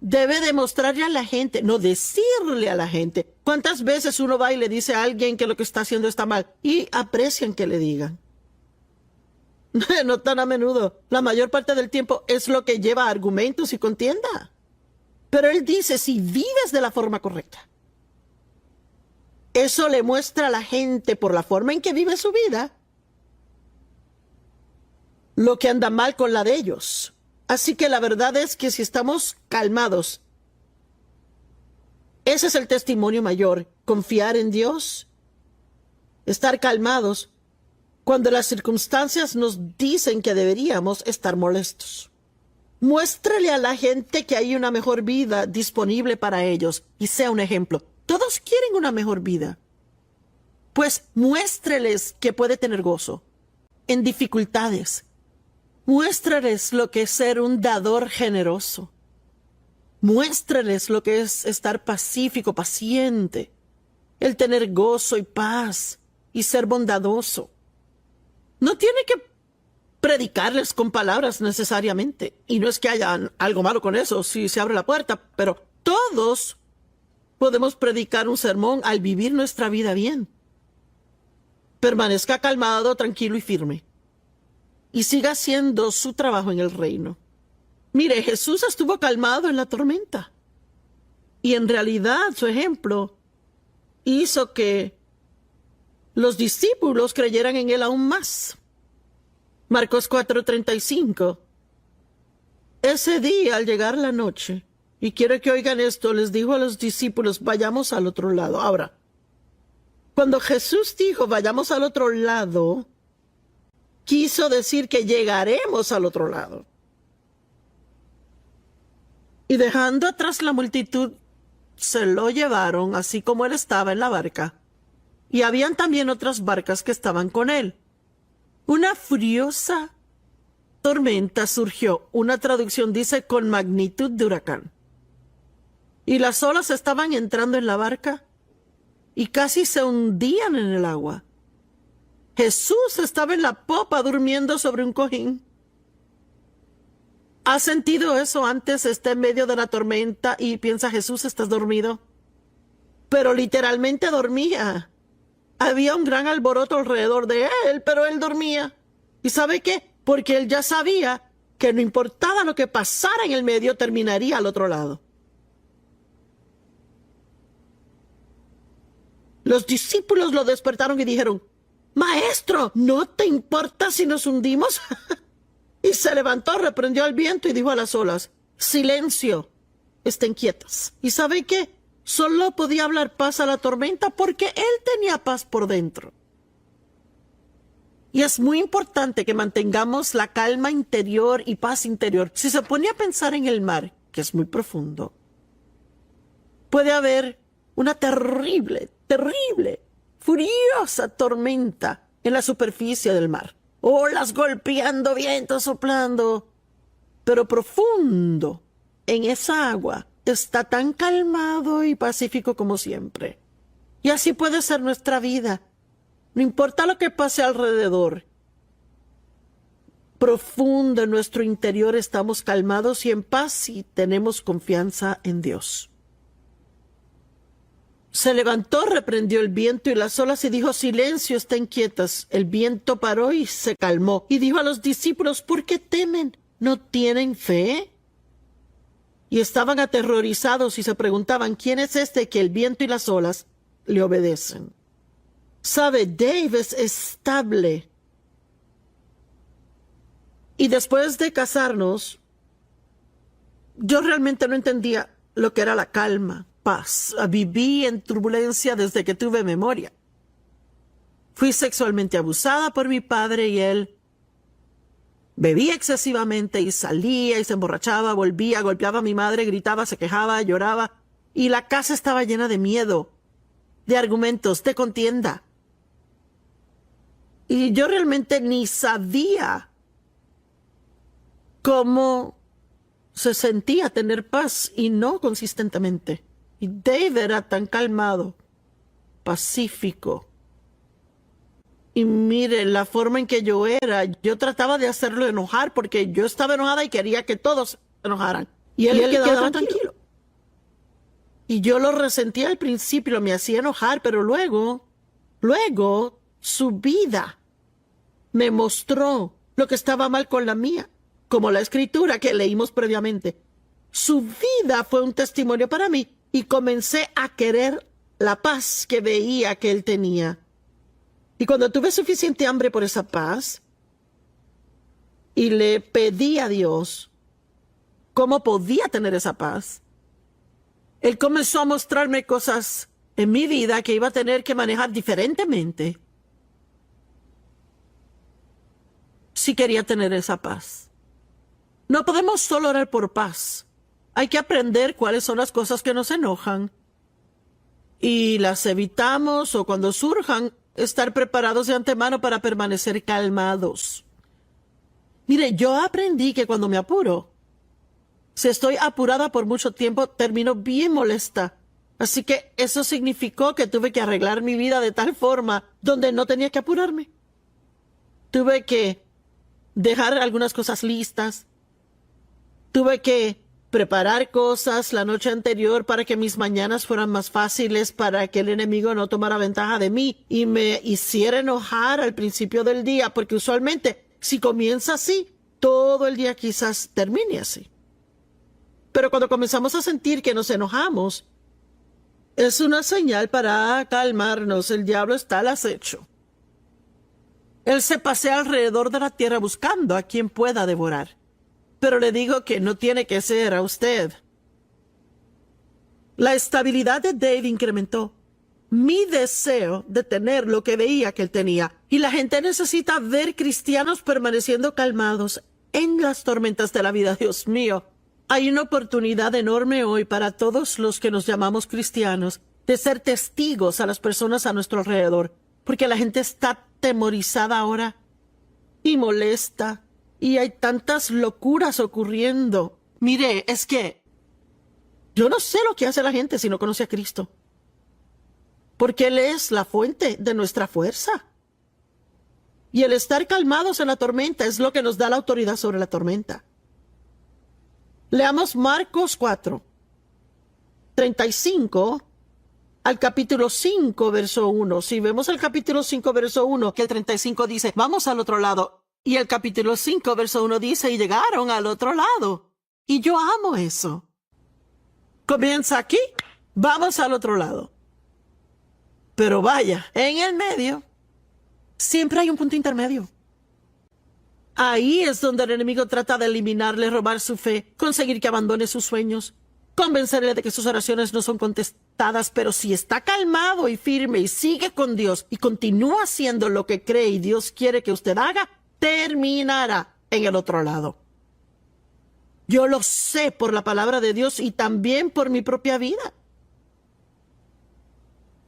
Debe demostrarle a la gente, no decirle a la gente. ¿Cuántas veces uno va y le dice a alguien que lo que está haciendo está mal? Y aprecian que le digan. No tan a menudo. La mayor parte del tiempo es lo que lleva a argumentos y contienda. Pero él dice, si vives de la forma correcta, eso le muestra a la gente por la forma en que vive su vida lo que anda mal con la de ellos. Así que la verdad es que si estamos calmados, ese es el testimonio mayor, confiar en Dios, estar calmados cuando las circunstancias nos dicen que deberíamos estar molestos. Muéstrele a la gente que hay una mejor vida disponible para ellos y sea un ejemplo. Todos quieren una mejor vida. Pues muéstreles que puede tener gozo en dificultades. Muéstrales lo que es ser un dador generoso. Muéstrales lo que es estar pacífico, paciente, el tener gozo y paz y ser bondadoso. No tiene que predicarles con palabras necesariamente. Y no es que haya algo malo con eso si se abre la puerta, pero todos podemos predicar un sermón al vivir nuestra vida bien. Permanezca calmado, tranquilo y firme. Y siga haciendo su trabajo en el reino. Mire, Jesús estuvo calmado en la tormenta. Y en realidad su ejemplo hizo que los discípulos creyeran en él aún más. Marcos 4:35. Ese día, al llegar la noche, y quiero que oigan esto, les dijo a los discípulos, vayamos al otro lado. Ahora, cuando Jesús dijo, vayamos al otro lado, quiso decir que llegaremos al otro lado. Y dejando atrás la multitud, se lo llevaron, así como él estaba en la barca. Y habían también otras barcas que estaban con él. Una furiosa tormenta surgió. Una traducción dice con magnitud de huracán. Y las olas estaban entrando en la barca y casi se hundían en el agua. Jesús estaba en la popa durmiendo sobre un cojín. ¿Has sentido eso antes? Está en medio de la tormenta y piensa, Jesús, ¿estás dormido? Pero literalmente dormía. Había un gran alboroto alrededor de él, pero él dormía. ¿Y sabe qué? Porque él ya sabía que no importaba lo que pasara en el medio, terminaría al otro lado. Los discípulos lo despertaron y dijeron, «Maestro, ¿no te importa si nos hundimos?» Y se levantó, reprendió al viento y dijo a las olas, «Silencio, estén quietas». ¿Y sabe qué? Solo podía hablar paz a la tormenta porque él tenía paz por dentro. Y es muy importante que mantengamos la calma interior y paz interior. Si se pone a pensar en el mar, que es muy profundo, puede haber una terrible, furiosa tormenta en la superficie del mar. Olas golpeando, vientos soplando. Pero profundo, en esa agua, está tan calmado y pacífico como siempre. Y así puede ser nuestra vida. No importa lo que pase alrededor. Profundo en nuestro interior estamos calmados y en paz y tenemos confianza en Dios. Se levantó, reprendió el viento y las olas y dijo, «Silencio, estén quietas». El viento paró y se calmó. Y dijo a los discípulos, «¿Por qué temen? ¿No tienen fe?» Y estaban aterrorizados y se preguntaban, ¿quién es este que el viento y las olas le obedecen? Sabe, Dave es estable. Y después de casarnos, yo realmente no entendía lo que era la calma, paz. Viví en turbulencia desde que tuve memoria. Fui sexualmente abusada por mi padre y él bebía excesivamente y salía y se emborrachaba, volvía, golpeaba a mi madre, gritaba, se quejaba, lloraba. Y la casa estaba llena de miedo, de argumentos, de contienda. Y yo realmente ni sabía cómo se sentía tener paz y no consistentemente. Y Dave era tan calmado, pacífico. Y mire, la forma en que yo era, yo trataba de hacerlo enojar porque yo estaba enojada y quería que todos se enojaran. Y él quedaba tranquilo. Y yo lo resentía al principio, me hacía enojar, pero luego, su vida me mostró lo que estaba mal con la mía, como la escritura que leímos previamente. Su vida fue un testimonio para mí y comencé a querer la paz que veía que él tenía. Y cuando tuve suficiente hambre por esa paz y le pedí a Dios cómo podía tener esa paz, Él comenzó a mostrarme cosas en mi vida que iba a tener que manejar diferentemente si quería tener esa paz. No podemos solo orar por paz. Hay que aprender cuáles son las cosas que nos enojan y las evitamos o cuando surjan, estar preparados de antemano para permanecer calmados. Mire, yo aprendí que cuando me apuro, si estoy apurada por mucho tiempo, termino bien molesta. Así que eso significó que tuve que arreglar mi vida de tal forma donde no tenía que apurarme. Tuve que dejar algunas cosas listas. Tuve que preparar cosas la noche anterior para que mis mañanas fueran más fáciles, para que el enemigo no tomara ventaja de mí y me hiciera enojar al principio del día, porque usualmente si comienza así, todo el día quizás termine así. Pero cuando comenzamos a sentir que nos enojamos, es una señal para calmarnos. El diablo está al acecho. Él se pasea alrededor de la tierra buscando a quien pueda devorar. Pero le digo que no tiene que ser a usted. La estabilidad de Dave incrementó. Mi deseo de tener lo que veía que él tenía. Y la gente necesita ver cristianos permaneciendo calmados en las tormentas de la vida. Dios mío, hay una oportunidad enorme hoy para todos los que nos llamamos cristianos de ser testigos a las personas a nuestro alrededor. Porque la gente está atemorizada ahora y molesta. Y hay tantas locuras ocurriendo. Mire, es que yo no sé lo que hace la gente si no conoce a Cristo. Porque Él es la fuente de nuestra fuerza. Y el estar calmados en la tormenta es lo que nos da la autoridad sobre la tormenta. Leamos Marcos 4, 35 al capítulo 5, verso 1. Si vemos el capítulo 5, verso 1, que el 35 dice, vamos al otro lado. Y el capítulo 5, verso 1 dice, y llegaron al otro lado. Y yo amo eso. Comienza aquí, vamos al otro lado. Pero vaya, en el medio, siempre hay un punto intermedio. Ahí es donde el enemigo trata de eliminarle, robar su fe, conseguir que abandone sus sueños, convencerle de que sus oraciones no son contestadas, pero si está calmado y firme y sigue con Dios y continúa haciendo lo que cree y Dios quiere que usted haga, terminará en el otro lado. Yo lo sé por la palabra de Dios y también por mi propia vida.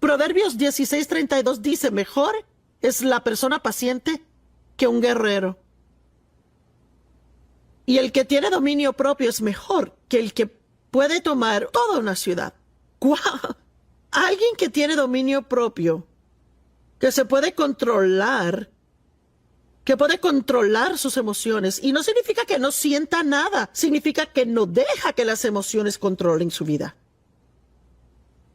Proverbios 16:32 dice, mejor es la persona paciente que un guerrero. Y el que tiene dominio propio es mejor que el que puede tomar toda una ciudad. ¡Guau! Alguien que tiene dominio propio, que se puede controlar, que puede controlar sus emociones. Y no significa que no sienta nada, significa que no deja que las emociones controlen su vida.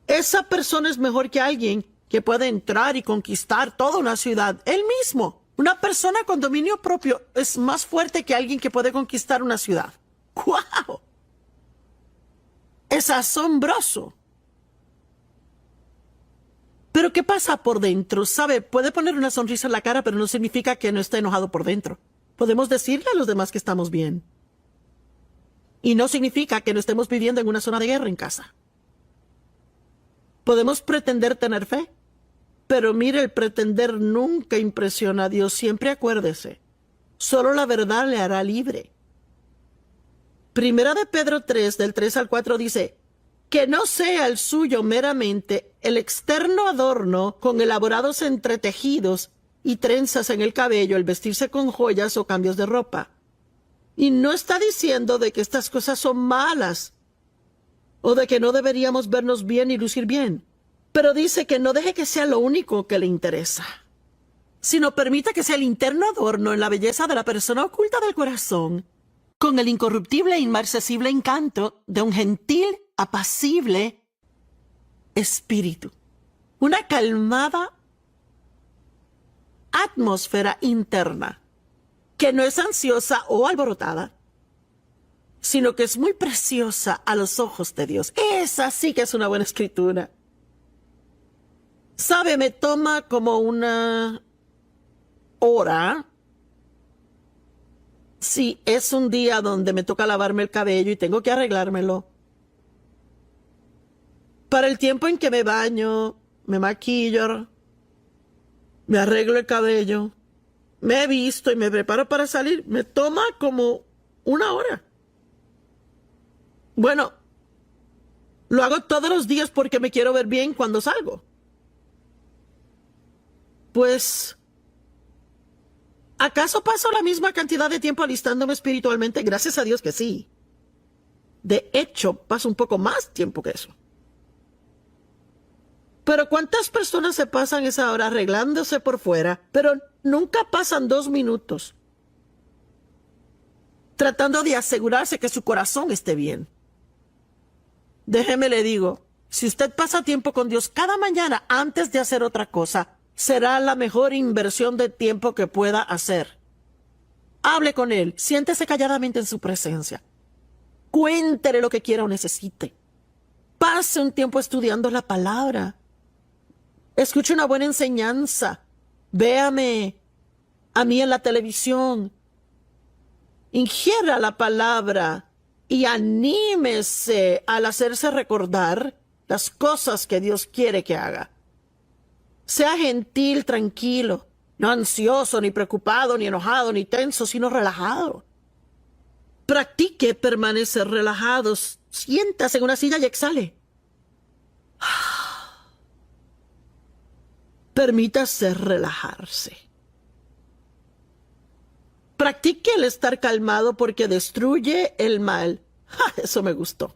Esa persona es mejor que alguien que puede entrar y conquistar toda una ciudad él mismo. Una persona con dominio propio es más fuerte que alguien que puede conquistar una ciudad. ¡Guau! Es asombroso. Pero ¿qué pasa por dentro? ¿Sabe? Puede poner una sonrisa en la cara, pero no significa que no esté enojado por dentro. Podemos decirle a los demás que estamos bien. Y no significa que no estemos viviendo en una zona de guerra en casa. Podemos pretender tener fe, pero mire, el pretender nunca impresiona a Dios. Siempre acuérdese, solo la verdad le hará libre. Primera de Pedro 3, del 3 al 4 dice, que no sea el suyo meramente el externo adorno con elaborados entretejidos y trenzas en el cabello, el vestirse con joyas o cambios de ropa. Y no está diciendo de que estas cosas son malas o de que no deberíamos vernos bien y lucir bien. Pero dice que no deje que sea lo único que le interesa, sino permita que sea el interno adorno en la belleza de la persona oculta del corazón, con el incorruptible e inmarcesible encanto de un gentil, apacible espíritu. Una calmada atmósfera interna, que no es ansiosa o alborotada, sino que es muy preciosa a los ojos de Dios. Esa sí que es una buena escritura. ¿Sabe? Me toma como una hora. Si es un día donde me toca lavarme el cabello y tengo que arreglármelo. Para el tiempo en que me baño, me maquillo, me arreglo el cabello, me visto y me preparo para salir, me toma como una hora. Bueno, lo hago todos los días porque me quiero ver bien cuando salgo. Pues, ¿acaso paso la misma cantidad de tiempo alistándome espiritualmente? Gracias a Dios que sí. De hecho, paso un poco más tiempo que eso. Pero ¿cuántas personas se pasan esa hora arreglándose por fuera, pero nunca pasan 2 minutos tratando de asegurarse que su corazón esté bien? Déjeme le digo, si usted pasa tiempo con Dios cada mañana antes de hacer otra cosa, será la mejor inversión de tiempo que pueda hacer. Hable con Él, siéntese calladamente en su presencia. Cuéntele lo que quiera o necesite. Pase un tiempo estudiando la palabra. Escuche una buena enseñanza. Véame a mí en la televisión. Ingiera la palabra y anímese al hacerse recordar las cosas que Dios quiere que haga. Sea gentil, tranquilo, no ansioso, ni preocupado, ni enojado, ni tenso, sino relajado. Practique permanecer relajados. Siéntase en una silla y exhale. Permítase relajarse. Practique el estar calmado porque destruye el mal. Eso me gustó.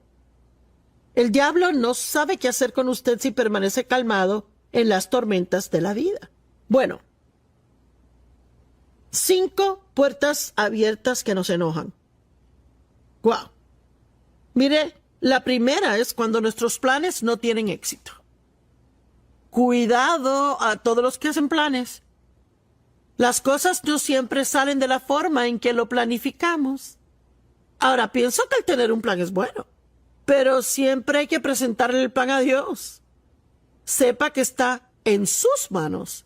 El diablo no sabe qué hacer con usted si permanece calmado en las tormentas de la vida. Bueno, 5 puertas abiertas que nos enojan. ¡Guau! Mire, la primera es cuando nuestros planes no tienen éxito. Cuidado a todos los que hacen planes. Las cosas no siempre salen de la forma en que lo planificamos. Ahora, pienso que el tener un plan es bueno, pero siempre hay que presentarle el plan a Dios. Sepa que está en sus manos.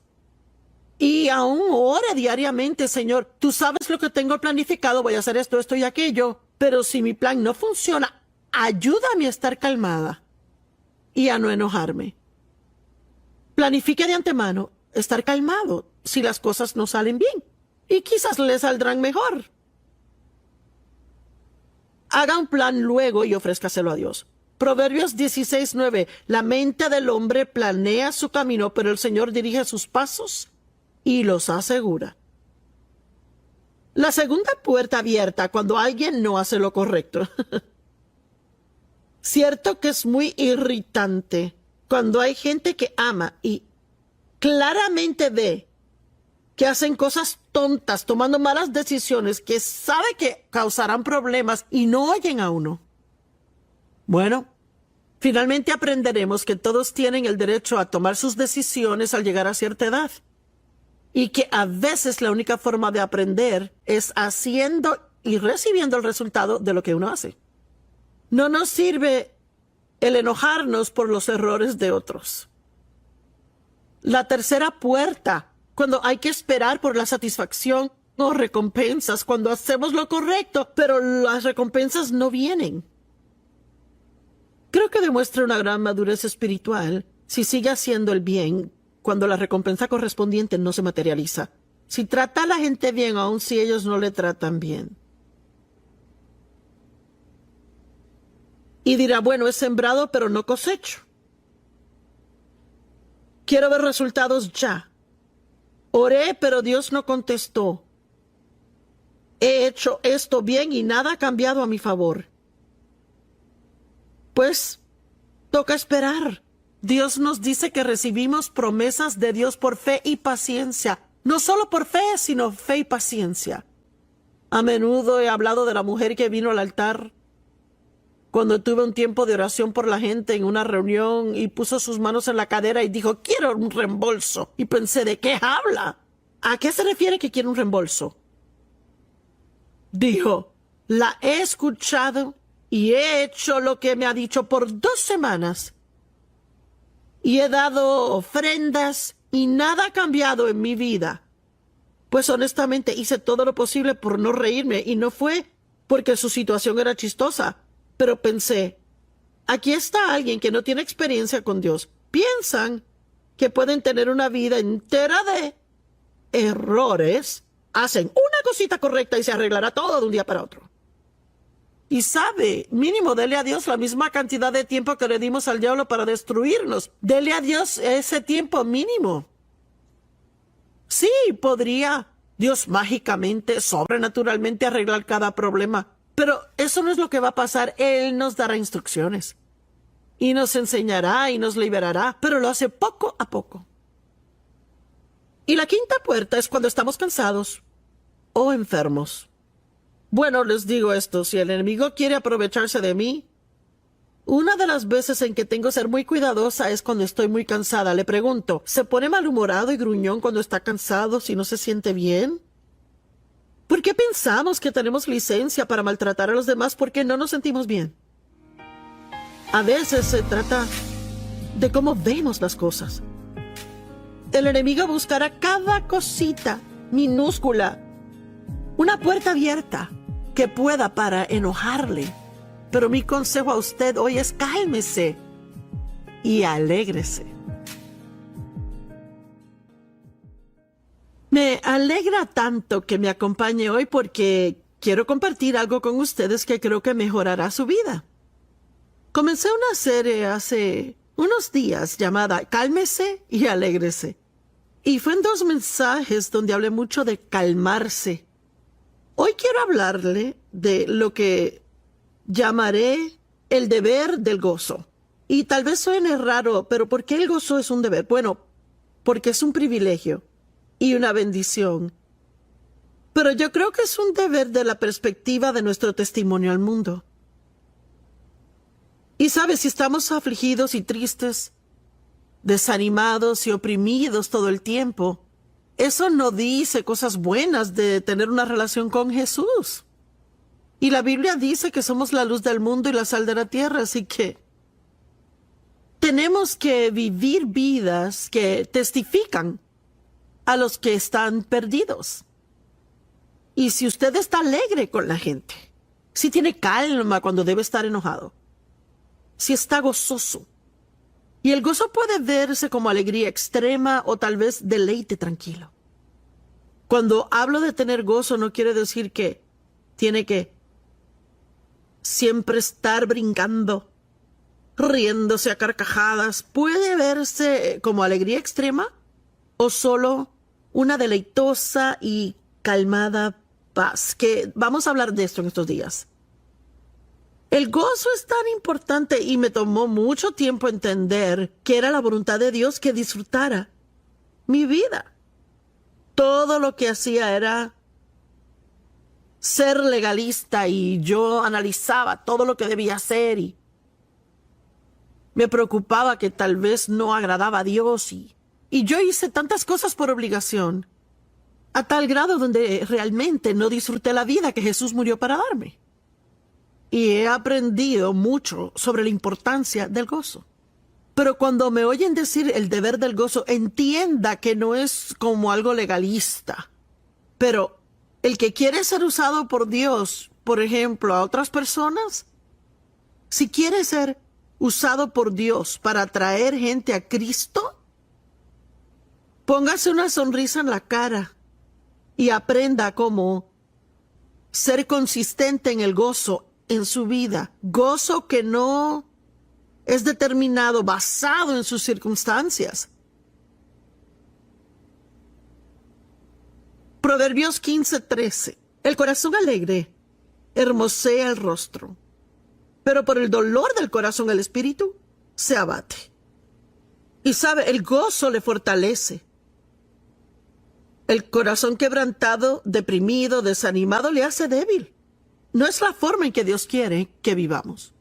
Y aún ore diariamente, Señor, tú sabes lo que tengo planificado, voy a hacer esto, esto y aquello. Pero si mi plan no funciona, ayúdame a estar calmada y a no enojarme. Planifique de antemano estar calmado si las cosas no salen bien. Y quizás le saldrán mejor. Haga un plan luego y ofrézcaselo a Dios. Proverbios 16:9. La mente del hombre planea su camino, pero el Señor dirige sus pasos y los asegura. La segunda puerta abierta cuando alguien no hace lo correcto. Cierto que es muy irritante cuando hay gente que ama y claramente ve que hacen cosas tontas, tomando malas decisiones, que sabe que causarán problemas y no oyen a uno. Bueno, finalmente aprenderemos que todos tienen el derecho a tomar sus decisiones al llegar a cierta edad. Y que a veces la única forma de aprender es haciendo y recibiendo el resultado de lo que uno hace. No nos sirve el enojarnos por los errores de otros. La tercera puerta, cuando hay que esperar por la satisfacción o recompensas, cuando hacemos lo correcto, pero las recompensas no vienen. Creo que demuestra una gran madurez espiritual si sigue haciendo el bien cuando la recompensa correspondiente no se materializa. Si trata a la gente bien, aun si ellos no le tratan bien. Y dirá, bueno, he sembrado, pero no cosecho. Quiero ver resultados ya. Oré, pero Dios no contestó. He hecho esto bien y nada ha cambiado a mi favor. Pues, toca esperar. Dios nos dice que recibimos promesas de Dios por fe y paciencia. No solo por fe, sino fe y paciencia. A menudo he hablado de la mujer que vino al altar cuando tuve un tiempo de oración por la gente en una reunión y puso sus manos en la cadera y dijo, quiero un reembolso. Y pensé, ¿de qué habla? ¿A qué se refiere que quiere un reembolso? Dijo, la he escuchado y he hecho lo que me ha dicho por 2 semanas. Y he dado ofrendas y nada ha cambiado en mi vida. Pues honestamente hice todo lo posible por no reírme y no fue porque su situación era chistosa. Pero pensé, aquí está alguien que no tiene experiencia con Dios. Piensan que pueden tener una vida entera de errores. Hacen una cosita correcta y se arreglará todo de un día para otro. Y sabe, mínimo dele a Dios la misma cantidad de tiempo que le dimos al diablo para destruirnos. Dele a Dios ese tiempo mínimo. Sí, podría Dios mágicamente, sobrenaturalmente arreglar cada problema. Pero eso no es lo que va a pasar. Él nos dará instrucciones. Y nos enseñará y nos liberará. Pero lo hace poco a poco. Y la quinta puerta es cuando estamos cansados o enfermos. Bueno, les digo esto, si el enemigo quiere aprovecharse de mí, una de las veces en que tengo que ser muy cuidadosa es cuando estoy muy cansada. Le pregunto, ¿se pone malhumorado y gruñón cuando está cansado si no se siente bien? ¿Por qué pensamos que tenemos licencia para maltratar a los demás porque no nos sentimos bien? A veces se trata de cómo vemos las cosas. El enemigo buscará cada cosita minúscula, una puerta abierta que pueda para enojarle. Pero mi consejo a usted hoy es cálmese y alégrese. Me alegra tanto que me acompañe hoy porque quiero compartir algo con ustedes que creo que mejorará su vida. Comencé una serie hace unos días llamada Cálmese y Alégrese. Y fue en 2 mensajes donde hablé mucho de calmarse. Hoy quiero hablarle de lo que llamaré el deber del gozo. Y tal vez suene raro, pero ¿por qué el gozo es un deber? Bueno, porque es un privilegio y una bendición. Pero yo creo que es un deber de la perspectiva de nuestro testimonio al mundo. Y sabes, si estamos afligidos y tristes, desanimados y oprimidos todo el tiempo, eso no dice cosas buenas de tener una relación con Jesús. Y la Biblia dice que somos la luz del mundo y la sal de la tierra, así que Tenemos que vivir vidas que testifican a los que están perdidos. Y si usted está alegre con la gente, si tiene calma cuando debe estar enojado, si está gozoso, y el gozo puede verse como alegría extrema o tal vez deleite tranquilo. Cuando hablo de tener gozo no quiere decir que tiene que siempre estar brincando, riéndose a carcajadas. Puede verse como alegría extrema o solo una deleitosa y calmada paz, que vamos a hablar de esto en estos días. El gozo es tan importante y me tomó mucho tiempo entender que era la voluntad de Dios que disfrutara mi vida. Todo lo que hacía era ser legalista y yo analizaba todo lo que debía hacer y me preocupaba que tal vez no agradaba a Dios y yo hice tantas cosas por obligación a tal grado donde realmente no disfruté la vida que Jesús murió para darme. Y he aprendido mucho sobre la importancia del gozo. Pero cuando me oyen decir el deber del gozo, entienda que no es como algo legalista. Pero el que quiere ser usado por Dios, por ejemplo, a otras personas, si quiere ser usado por Dios para atraer gente a Cristo, póngase una sonrisa en la cara y aprenda cómo ser consistente en el gozo en su vida. Gozo que no es determinado, basado en sus circunstancias. Proverbios 15:13. El corazón alegre hermosea el rostro, pero por el dolor del corazón el espíritu se abate. Y sabe, el gozo le fortalece. El corazón quebrantado, deprimido, desanimado le hace débil. No es la forma en que Dios quiere que vivamos.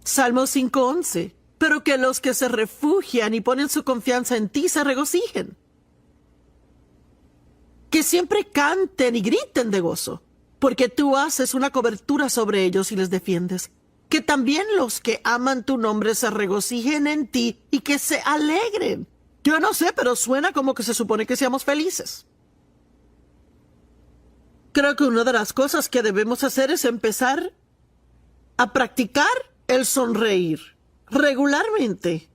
Salmo 5:11. Pero que los que se refugian y ponen su confianza en ti se regocijen. Que siempre canten y griten de gozo, porque tú haces una cobertura sobre ellos y les defiendes. Que también los que aman tu nombre se regocijen en ti y que se alegren. Yo no sé, pero suena como que se supone que seamos felices. Creo que una de las cosas que debemos hacer es empezar a practicar el sonreír regularmente.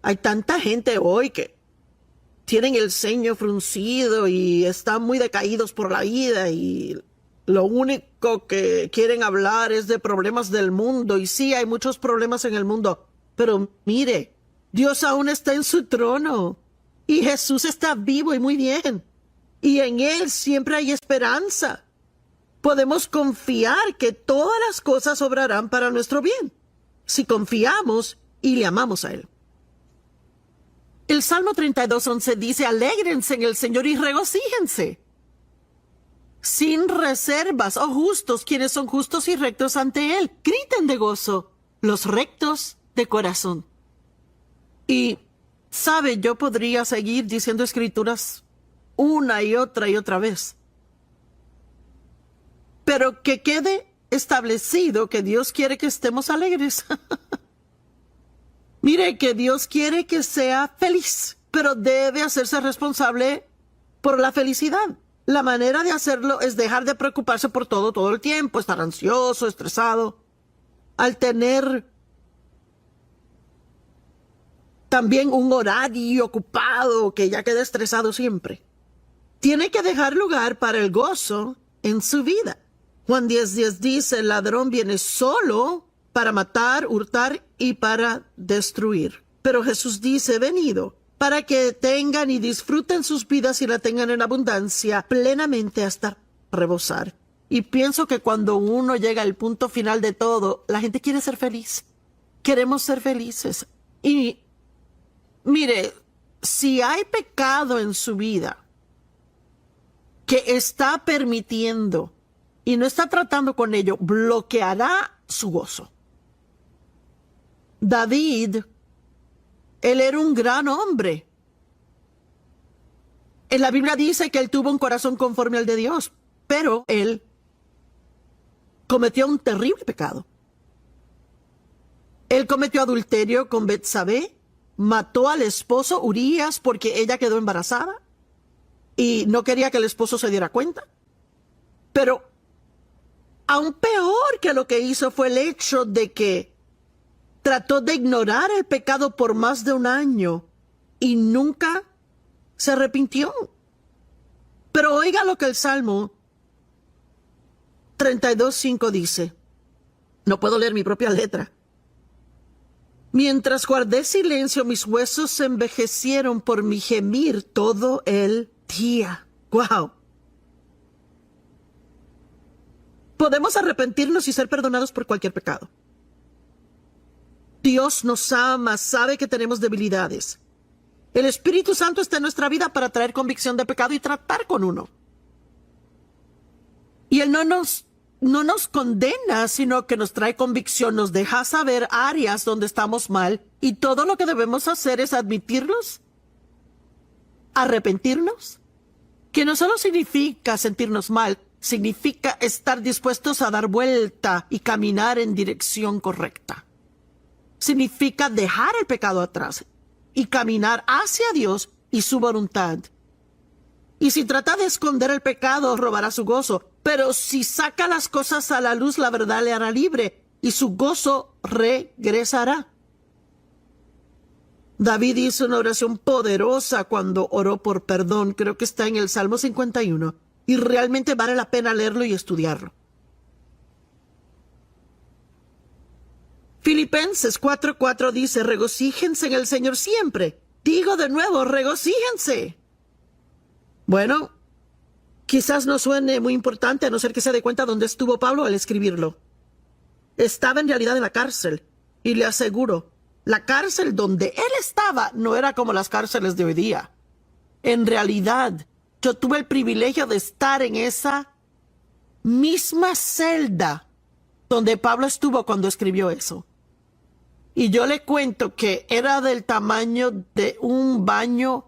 Hay tanta gente hoy que tienen el ceño fruncido y están muy decaídos por la vida y lo único que quieren hablar es de problemas del mundo. Y sí, hay muchos problemas en el mundo, pero mire, Dios aún está en su trono y Jesús está vivo y muy bien. Y en Él siempre hay esperanza. Podemos confiar que todas las cosas obrarán para nuestro bien, si confiamos y le amamos a Él. El Salmo 32:11 dice, alégrense en el Señor y regocíjense. Sin reservas, oh justos, quienes son justos y rectos ante Él, griten de gozo, los rectos de corazón. Y, sabe, yo podría seguir diciendo escrituras una y otra vez. Pero que quede establecido que Dios quiere que estemos alegres. Mire, que Dios quiere que sea feliz, pero debe hacerse responsable por la felicidad. La manera de hacerlo es dejar de preocuparse por todo el tiempo, estar ansioso, estresado. Al tener también un horario ocupado que ya queda estresado siempre. Tiene que dejar lugar para el gozo en su vida. Juan 10:10 dice, el ladrón viene solo para matar, hurtar y para destruir. Pero Jesús dice, venido para que tengan y disfruten sus vidas y la tengan en abundancia, plenamente hasta rebosar. Y pienso que cuando uno llega al punto final de todo, la gente quiere ser feliz. Queremos ser felices. Y mire, si hay pecado en su vida que está permitiendo y no está tratando con ello, bloqueará su gozo. David, él era un gran hombre. En la Biblia dice que él tuvo un corazón conforme al de Dios, pero él cometió un terrible pecado. Él cometió adulterio con Betsabé, mató al esposo Urías porque ella quedó embarazada y no quería que el esposo se diera cuenta. Pero aún peor que lo que hizo fue el hecho de que trató de ignorar el pecado por más de un año y nunca se arrepintió. Pero oiga lo que el Salmo 32:5 dice. No puedo leer mi propia letra. Mientras guardé silencio, mis huesos se envejecieron por mi gemir todo el día. ¡Wow! Podemos arrepentirnos y ser perdonados por cualquier pecado. Dios nos ama, sabe que tenemos debilidades. El Espíritu Santo está en nuestra vida para traer convicción de pecado y tratar con uno. Y Él no nos condena, sino que nos trae convicción, nos deja saber áreas donde estamos mal y todo lo que debemos hacer es admitirlos, arrepentirnos, que no solo significa sentirnos mal, significa estar dispuestos a dar vuelta y caminar en dirección correcta. Significa dejar el pecado atrás y caminar hacia Dios y su voluntad. Y si trata de esconder el pecado, robará su gozo. Pero si saca las cosas a la luz, la verdad le hará libre y su gozo regresará. David hizo una oración poderosa cuando oró por perdón. Creo que está en el Salmo 51. Y realmente vale la pena leerlo y estudiarlo. Filipenses 4:4 dice, regocíjense en el Señor siempre. Digo de nuevo, regocíjense. Bueno, quizás no suene muy importante a no ser que se dé cuenta dónde estuvo Pablo al escribirlo. Estaba en realidad en la cárcel. Y le aseguro, la cárcel donde él estaba no era como las cárceles de hoy día. En realidad, yo tuve el privilegio de estar en esa misma celda donde Pablo estuvo cuando escribió eso. Y yo le cuento que era del tamaño de un baño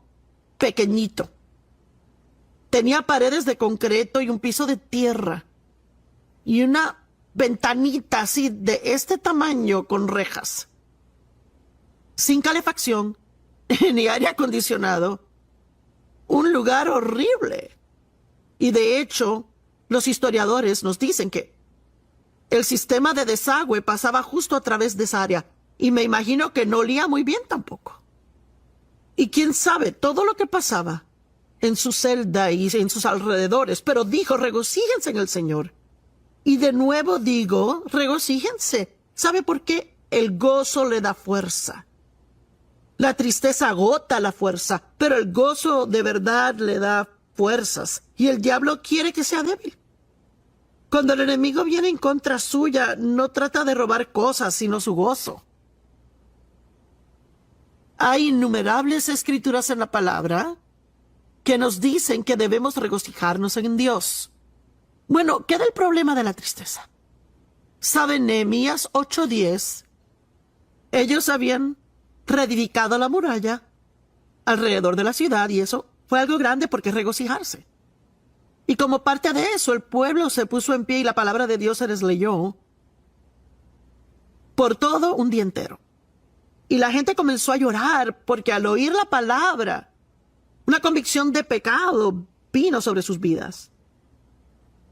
pequeñito. Tenía paredes de concreto y un piso de tierra. Y una ventanita así de este tamaño con rejas. Sin calefacción, ni aire acondicionado. Un lugar horrible. Y de hecho, los historiadores nos dicen que el sistema de desagüe pasaba justo a través de esa área. Y me imagino que no olía muy bien tampoco. Y quién sabe todo lo que pasaba en su celda y en sus alrededores. Pero dijo, regocíjense en el Señor. Y de nuevo digo, regocíjense. ¿Sabe por qué? El gozo le da fuerza. La tristeza agota la fuerza, pero el gozo de verdad le da fuerzas. Y el diablo quiere que sea débil. Cuando el enemigo viene en contra suya, no trata de robar cosas, sino su gozo. Hay innumerables escrituras en la palabra que nos dicen que debemos regocijarnos en Dios. Bueno, queda el problema de la tristeza. ¿Saben? Nehemías 8:10. Ellos habían reedificado la muralla alrededor de la ciudad y eso fue algo grande porque regocijarse. Y como parte de eso, el pueblo se puso en pie y la palabra de Dios se les leyó por todo un día entero. Y la gente comenzó a llorar porque al oír la palabra, una convicción de pecado vino sobre sus vidas.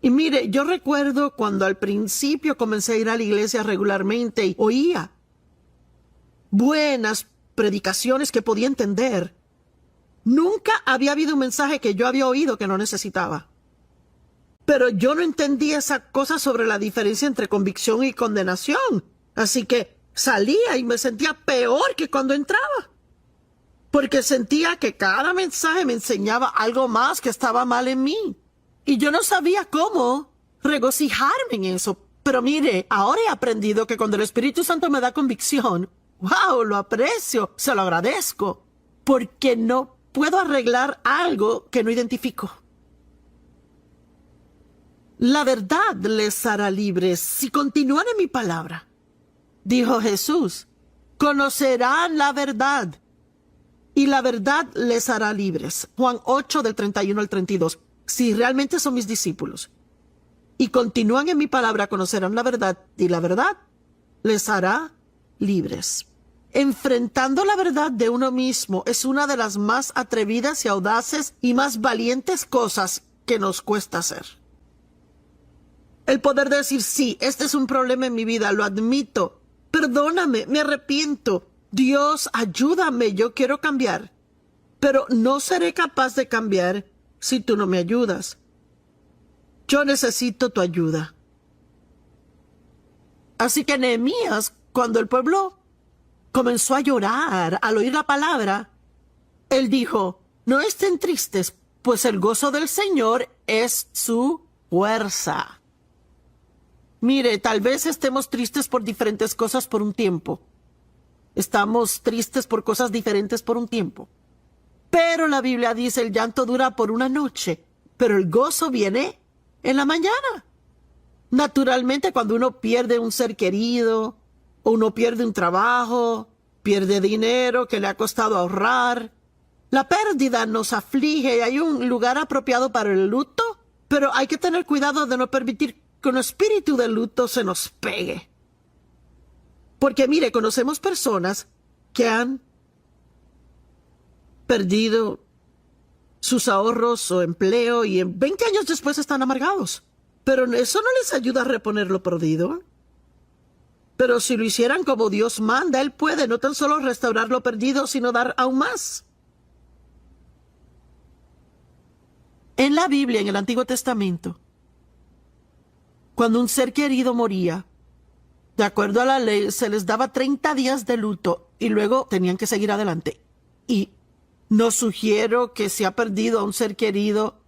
Y mire, yo recuerdo cuando al principio comencé a ir a la iglesia regularmente y oía buenas predicaciones que podía entender. Nunca había habido un mensaje que yo había oído que no necesitaba. Pero yo no entendía esa cosa sobre la diferencia entre convicción y condenación. Así que salía y me sentía peor que cuando entraba. Porque sentía que cada mensaje me enseñaba algo más que estaba mal en mí. Y yo no sabía cómo regocijarme en eso. Pero mire, ahora he aprendido que cuando el Espíritu Santo me da convicción, ¡wow! Lo aprecio, se lo agradezco. Porque no puedo arreglar algo que no identifico. La verdad les hará libres si continúan en mi palabra. Dijo Jesús, conocerán la verdad y la verdad les hará libres. Juan 8 del 31 al 32. Si realmente son mis discípulos y continúan en mi palabra, conocerán la verdad y la verdad les hará libres. Enfrentando la verdad de uno mismo es una de las más atrevidas y audaces y más valientes cosas que nos cuesta hacer. El poder decir, sí, este es un problema en mi vida, lo admito, perdóname, me arrepiento, Dios, ayúdame, yo quiero cambiar, pero no seré capaz de cambiar si tú no me ayudas. Yo necesito tu ayuda. Así que Nehemías, cuando el pueblo comenzó a llorar al oír la palabra, él dijo, no estén tristes, pues el gozo del Señor es su fuerza. Mire, tal vez estemos tristes por diferentes cosas por un tiempo. Estamos tristes por cosas diferentes por un tiempo. Pero la Biblia dice, el llanto dura por una noche, pero el gozo viene en la mañana. Naturalmente, cuando uno pierde un ser querido, o uno pierde un trabajo, pierde dinero que le ha costado ahorrar, la pérdida nos aflige y hay un lugar apropiado para el luto, pero hay que tener cuidado de no permitir que un espíritu de luto se nos pegue. Porque mire, conocemos personas que han perdido sus ahorros o empleo y en 20 años después están amargados. Pero eso no les ayuda a reponer lo perdido. Pero si lo hicieran como Dios manda, Él puede no tan solo restaurar lo perdido, sino dar aún más. En la Biblia, en el Antiguo Testamento, cuando un ser querido moría, de acuerdo a la ley, se les daba 30 días de luto y luego tenían que seguir adelante. Y no sugiero que se ha perdido a un ser querido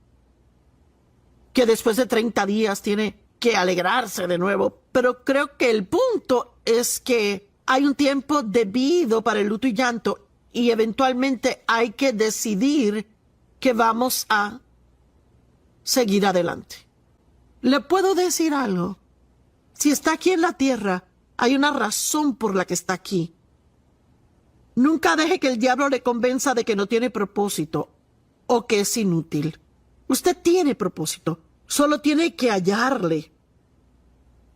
que después de 30 días tiene que alegrarse de nuevo, pero creo que el punto es que hay un tiempo debido para el luto y llanto y eventualmente hay que decidir que vamos a seguir adelante. Le puedo decir algo. Si está aquí en la tierra, hay una razón por la que está aquí. Nunca deje que el diablo le convenza de que no tiene propósito o que es inútil. Usted tiene propósito, solo tiene que hallarle.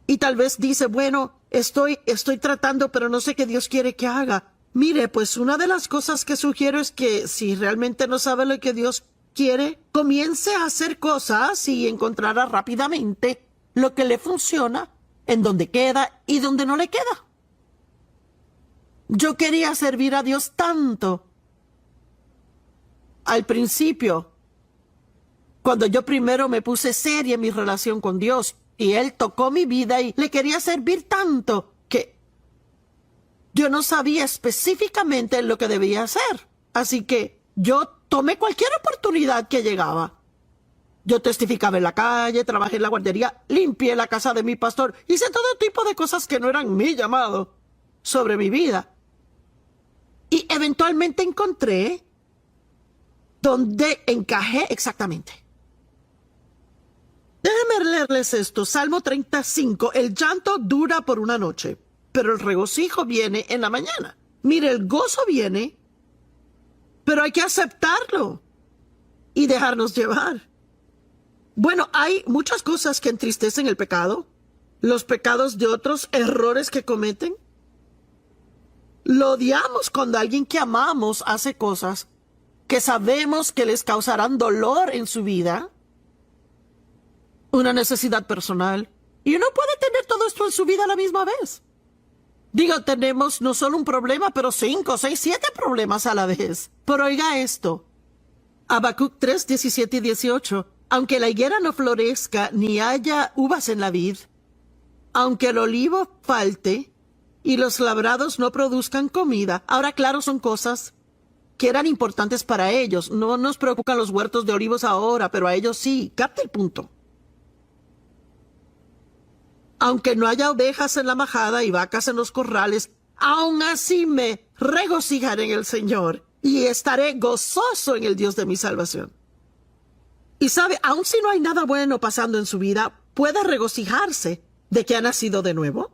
Y tal vez dice, bueno, estoy tratando, pero no sé qué Dios quiere que haga. Mire, pues una de las cosas que sugiero es que si realmente no sabe lo que Dios quiere, comience a hacer cosas y encontrará rápidamente lo que le funciona, en donde queda y donde no le queda. Yo quería servir a Dios tanto. Al principio, cuando yo primero me puse seria en mi relación con Dios y Él tocó mi vida y le quería servir tanto que yo no sabía específicamente lo que debía hacer. Así que yo tomé cualquier oportunidad que llegaba. Yo testificaba en la calle, trabajé en la guardería, limpié la casa de mi pastor, hice todo tipo de cosas que no eran mi llamado sobre mi vida. Y eventualmente encontré donde encajé exactamente. Déjenme leerles esto. Salmo 35. El llanto dura por una noche, pero el regocijo viene en la mañana. Mire, el gozo viene, pero hay que aceptarlo y dejarnos llevar. Bueno, hay muchas cosas que entristecen el pecado, los pecados de otros, errores que cometen. Lo odiamos cuando alguien que amamos hace cosas que sabemos que les causarán dolor en su vida, una necesidad personal, y uno puede tener todo esto en su vida a la misma vez. Digo, tenemos no solo un problema, pero 5, 6, 7 problemas a la vez. Pero oiga esto, Habacuc 3, 17 y 18. Aunque la higuera no florezca, ni haya uvas en la vid, aunque el olivo falte, y los labrados no produzcan comida. Ahora, claro, son cosas que eran importantes para ellos. No nos preocupan los huertos de olivos ahora, pero a ellos sí. Capta el punto. Aunque no haya ovejas en la majada y vacas en los corrales, aún así me regocijaré en el Señor y estaré gozoso en el Dios de mi salvación. Y sabe, aun si no hay nada bueno pasando en su vida, puede regocijarse de que ha nacido de nuevo.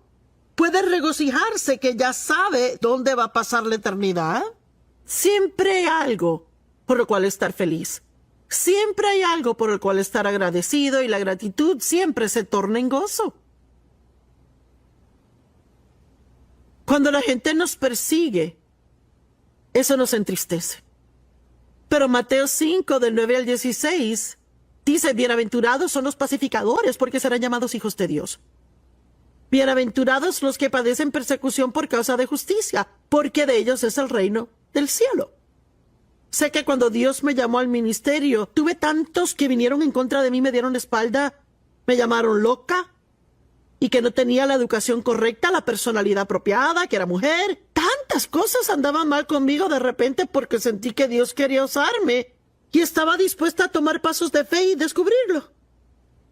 Puede regocijarse que ya sabe dónde va a pasar la eternidad. Siempre hay algo por lo cual estar feliz. Siempre hay algo por el cual estar agradecido y la gratitud siempre se torna en gozo. Cuando la gente nos persigue, eso nos entristece. Pero Mateo 5, del 9 al 16, dice, bienaventurados son los pacificadores, porque serán llamados hijos de Dios. Bienaventurados los que padecen persecución por causa de justicia, porque de ellos es el reino del cielo. Sé que cuando Dios me llamó al ministerio, tuve tantos que vinieron en contra de mí, me dieron la espalda, me llamaron loca, y que no tenía la educación correcta, la personalidad apropiada, que era mujer. Tantas cosas andaban mal conmigo de repente porque sentí que Dios quería usarme y estaba dispuesta a tomar pasos de fe y descubrirlo.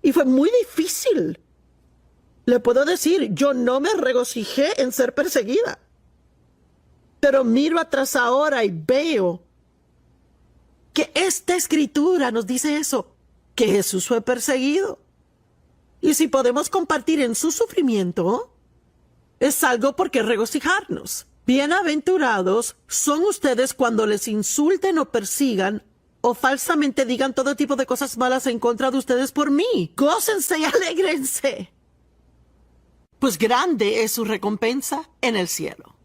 Y fue muy difícil. Le puedo decir, yo no me regocijé en ser perseguida. Pero miro atrás ahora y veo que esta escritura nos dice eso, que Jesús fue perseguido. Y si podemos compartir en su sufrimiento, es algo por qué regocijarnos. Bienaventurados son ustedes cuando les insulten o persigan o falsamente digan todo tipo de cosas malas en contra de ustedes por mí. Gócense y alégrense, pues grande es su recompensa en el cielo.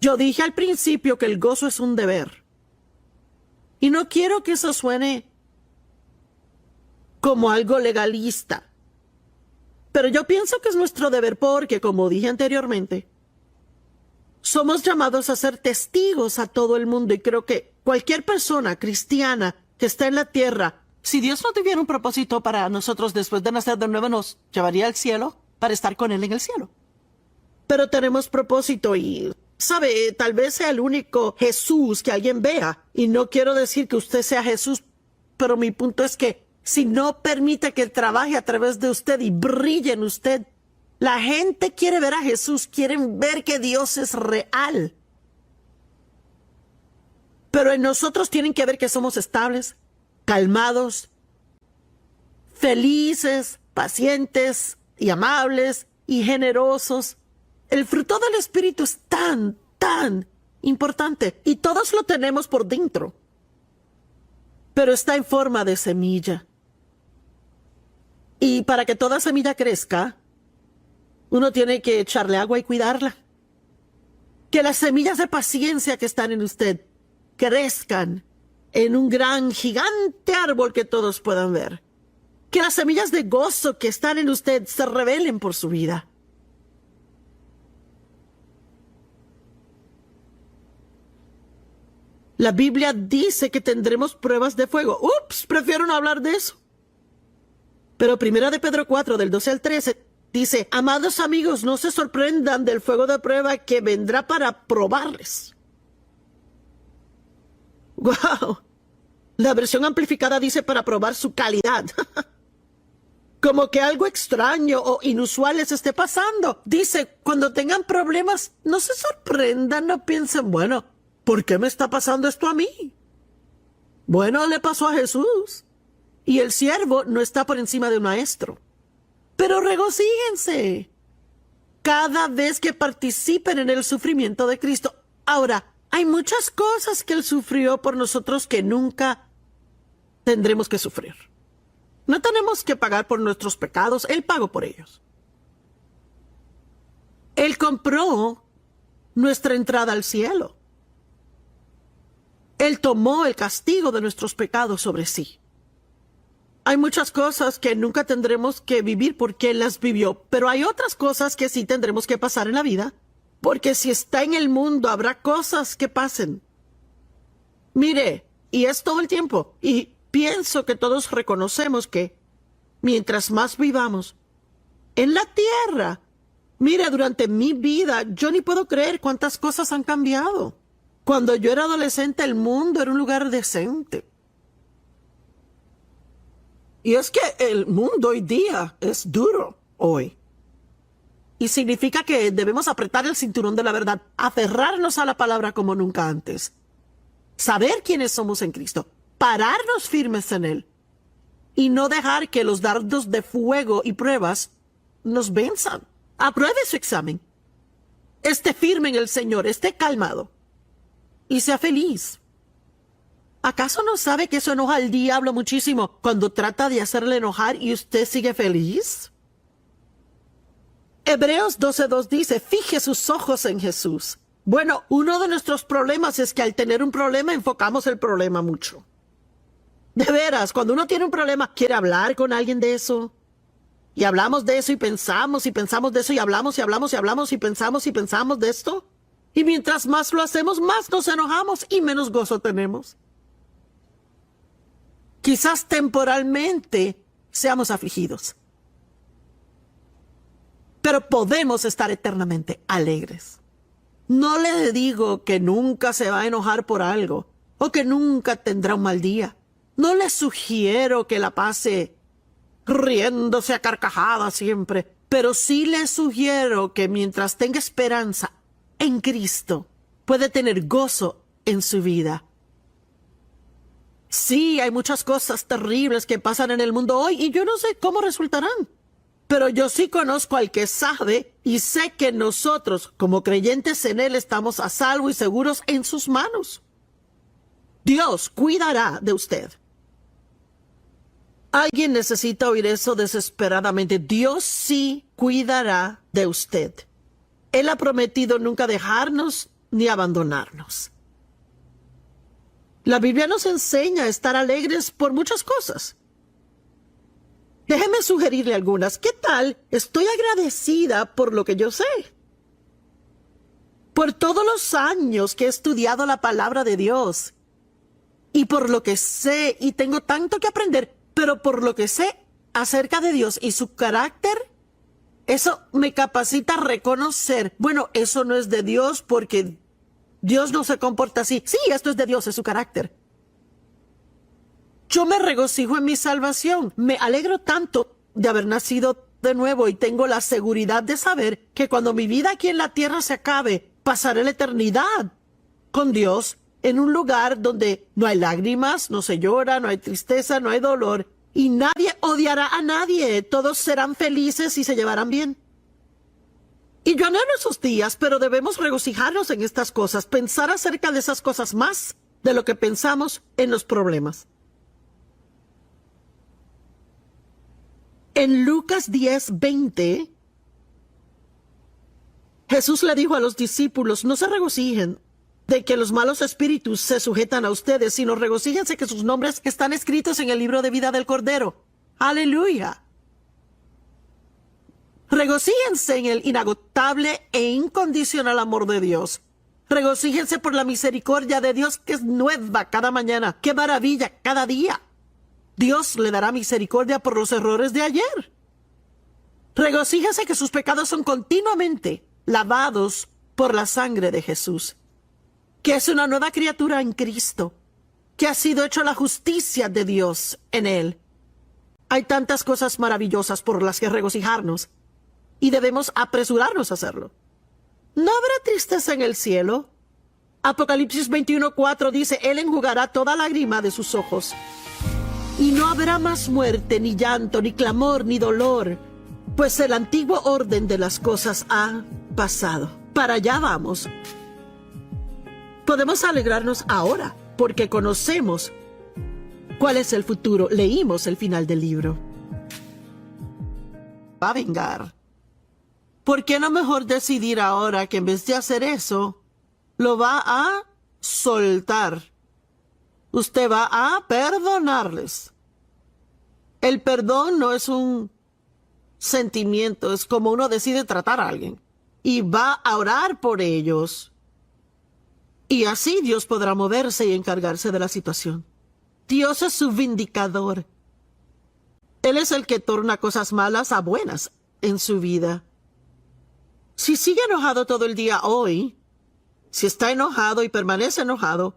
Yo dije al principio que el gozo es un deber. Y no quiero que eso suene como algo legalista. Pero yo pienso que es nuestro deber porque, como dije anteriormente, somos llamados a ser testigos a todo el mundo y creo que cualquier persona cristiana que está en la tierra, si Dios no tuviera un propósito para nosotros después de nacer de nuevo, nos llevaría al cielo para estar con Él en el cielo. Pero tenemos propósito y, ¿sabe? Tal vez sea el único Jesús que alguien vea. Y no quiero decir que usted sea Jesús, pero mi punto es que si no permite que Él trabaje a través de usted y brille en usted, la gente quiere ver a Jesús, quieren ver que Dios es real. Pero en nosotros tienen que ver que somos estables, calmados, felices, pacientes y amables y generosos. El fruto del Espíritu es tan importante y todos lo tenemos por dentro, pero está en forma de semilla. Y para que toda semilla crezca, uno tiene que echarle agua y cuidarla. Que las semillas de paciencia que están en usted crezcan en un gran, gigante árbol que todos puedan ver. Que las semillas de gozo que están en usted se revelen por su vida. La Biblia dice que tendremos pruebas de fuego. Prefiero no hablar de eso. Pero 1 de Pedro 4, del 12 al 13, dice, amados amigos, no se sorprendan del fuego de prueba que vendrá para probarles. ¡Wow! La versión amplificada dice para probar su calidad. Como que algo extraño o inusual les esté pasando. Dice, cuando tengan problemas, no se sorprendan, no piensen, bueno, ¿por qué me está pasando esto a mí? Bueno, le pasó a Jesús. Y el siervo no está por encima de un maestro. Pero regocíjense cada vez que participen en el sufrimiento de Cristo. Ahora, hay muchas cosas que Él sufrió por nosotros que nunca tendremos que sufrir. No tenemos que pagar por nuestros pecados. Él pagó por ellos. Él compró nuestra entrada al cielo. Él tomó el castigo de nuestros pecados sobre sí. Hay muchas cosas que nunca tendremos que vivir porque Él las vivió, pero hay otras cosas que sí tendremos que pasar en la vida, porque si está en el mundo habrá cosas que pasen. Mire, y es todo el tiempo, y pienso que todos reconocemos que mientras más vivamos en la tierra, mire, durante mi vida yo ni puedo creer cuántas cosas han cambiado. Cuando yo era adolescente el mundo era un lugar decente. Y es que el mundo hoy día es duro hoy. Y significa que debemos apretar el cinturón de la verdad, aferrarnos a la palabra como nunca antes, saber quiénes somos en Cristo, pararnos firmes en Él y no dejar que los dardos de fuego y pruebas nos venzan. Apruebe su examen. Esté firme en el Señor, esté calmado y sea feliz. ¿Acaso no sabe que eso enoja al diablo muchísimo cuando trata de hacerle enojar y usted sigue feliz? Hebreos 12:2 dice, fije sus ojos en Jesús. Bueno, uno de nuestros problemas es que al tener un problema enfocamos el problema mucho. De veras, cuando uno tiene un problema, quiere hablar con alguien de eso. Y hablamos de eso y pensamos de eso y hablamos y hablamos y hablamos y pensamos de esto. Y mientras más lo hacemos, más nos enojamos y menos gozo tenemos. Quizás temporalmente seamos afligidos, pero podemos estar eternamente alegres. No le digo que nunca se va a enojar por algo o que nunca tendrá un mal día. No le sugiero que la pase riéndose a carcajadas siempre, pero sí le sugiero que mientras tenga esperanza en Cristo, puede tener gozo en su vida. Sí, hay muchas cosas terribles que pasan en el mundo hoy y yo no sé cómo resultarán. Pero yo sí conozco al que sabe y sé que nosotros, como creyentes en Él, estamos a salvo y seguros en sus manos. Dios cuidará de usted. Alguien necesita oír eso desesperadamente. Dios sí cuidará de usted. Él ha prometido nunca dejarnos ni abandonarnos. La Biblia nos enseña a estar alegres por muchas cosas. Déjeme sugerirle algunas. ¿Qué tal? Estoy agradecida por lo que yo sé. Por todos los años que he estudiado la palabra de Dios. Y por lo que sé, y tengo tanto que aprender, pero por lo que sé acerca de Dios y su carácter, eso me capacita a reconocer, bueno, eso no es de Dios porque Dios no se comporta así. Sí, esto es de Dios, es su carácter. Yo me regocijo en mi salvación. Me alegro tanto de haber nacido de nuevo y tengo la seguridad de saber que cuando mi vida aquí en la tierra se acabe, pasaré la eternidad con Dios en un lugar donde no hay lágrimas, no se llora, no hay tristeza, no hay dolor y nadie odiará a nadie. Todos serán felices y se llevarán bien. Y yo anhelo esos días, pero debemos regocijarnos en estas cosas, pensar acerca de esas cosas más de lo que pensamos en los problemas. En Lucas 10:20, Jesús le dijo a los discípulos, no se regocijen de que los malos espíritus se sujetan a ustedes, sino regocíjense que sus nombres están escritos en el libro de vida del Cordero. ¡Aleluya! Regocíjense en el inagotable e incondicional amor de Dios. Regocíjense por la misericordia de Dios que es nueva cada mañana. ¡Qué maravilla cada día! Dios le dará misericordia por los errores de ayer. Regocíjense que sus pecados son continuamente lavados por la sangre de Jesús, que es una nueva criatura en Cristo, que ha sido hecho la justicia de Dios en Él. Hay tantas cosas maravillosas por las que regocijarnos y debemos apresurarnos a hacerlo. ¿No habrá tristeza en el cielo? Apocalipsis 21:4 dice, Él enjugará toda lágrima de sus ojos. Y no habrá más muerte, ni llanto, ni clamor, ni dolor, pues el antiguo orden de las cosas ha pasado. Para allá vamos. Podemos alegrarnos ahora, porque conocemos cuál es el futuro. Leímos el final del libro. Va a vengar. ¿Por qué no mejor decidir ahora que en vez de hacer eso, lo va a soltar? Usted va a perdonarles. El perdón no es un sentimiento, es como uno decide tratar a alguien. Y va a orar por ellos. Y así Dios podrá moverse y encargarse de la situación. Dios es su vindicador. Él es el que torna cosas malas a buenas en su vida. Si sigue enojado todo el día hoy, si está enojado y permanece enojado,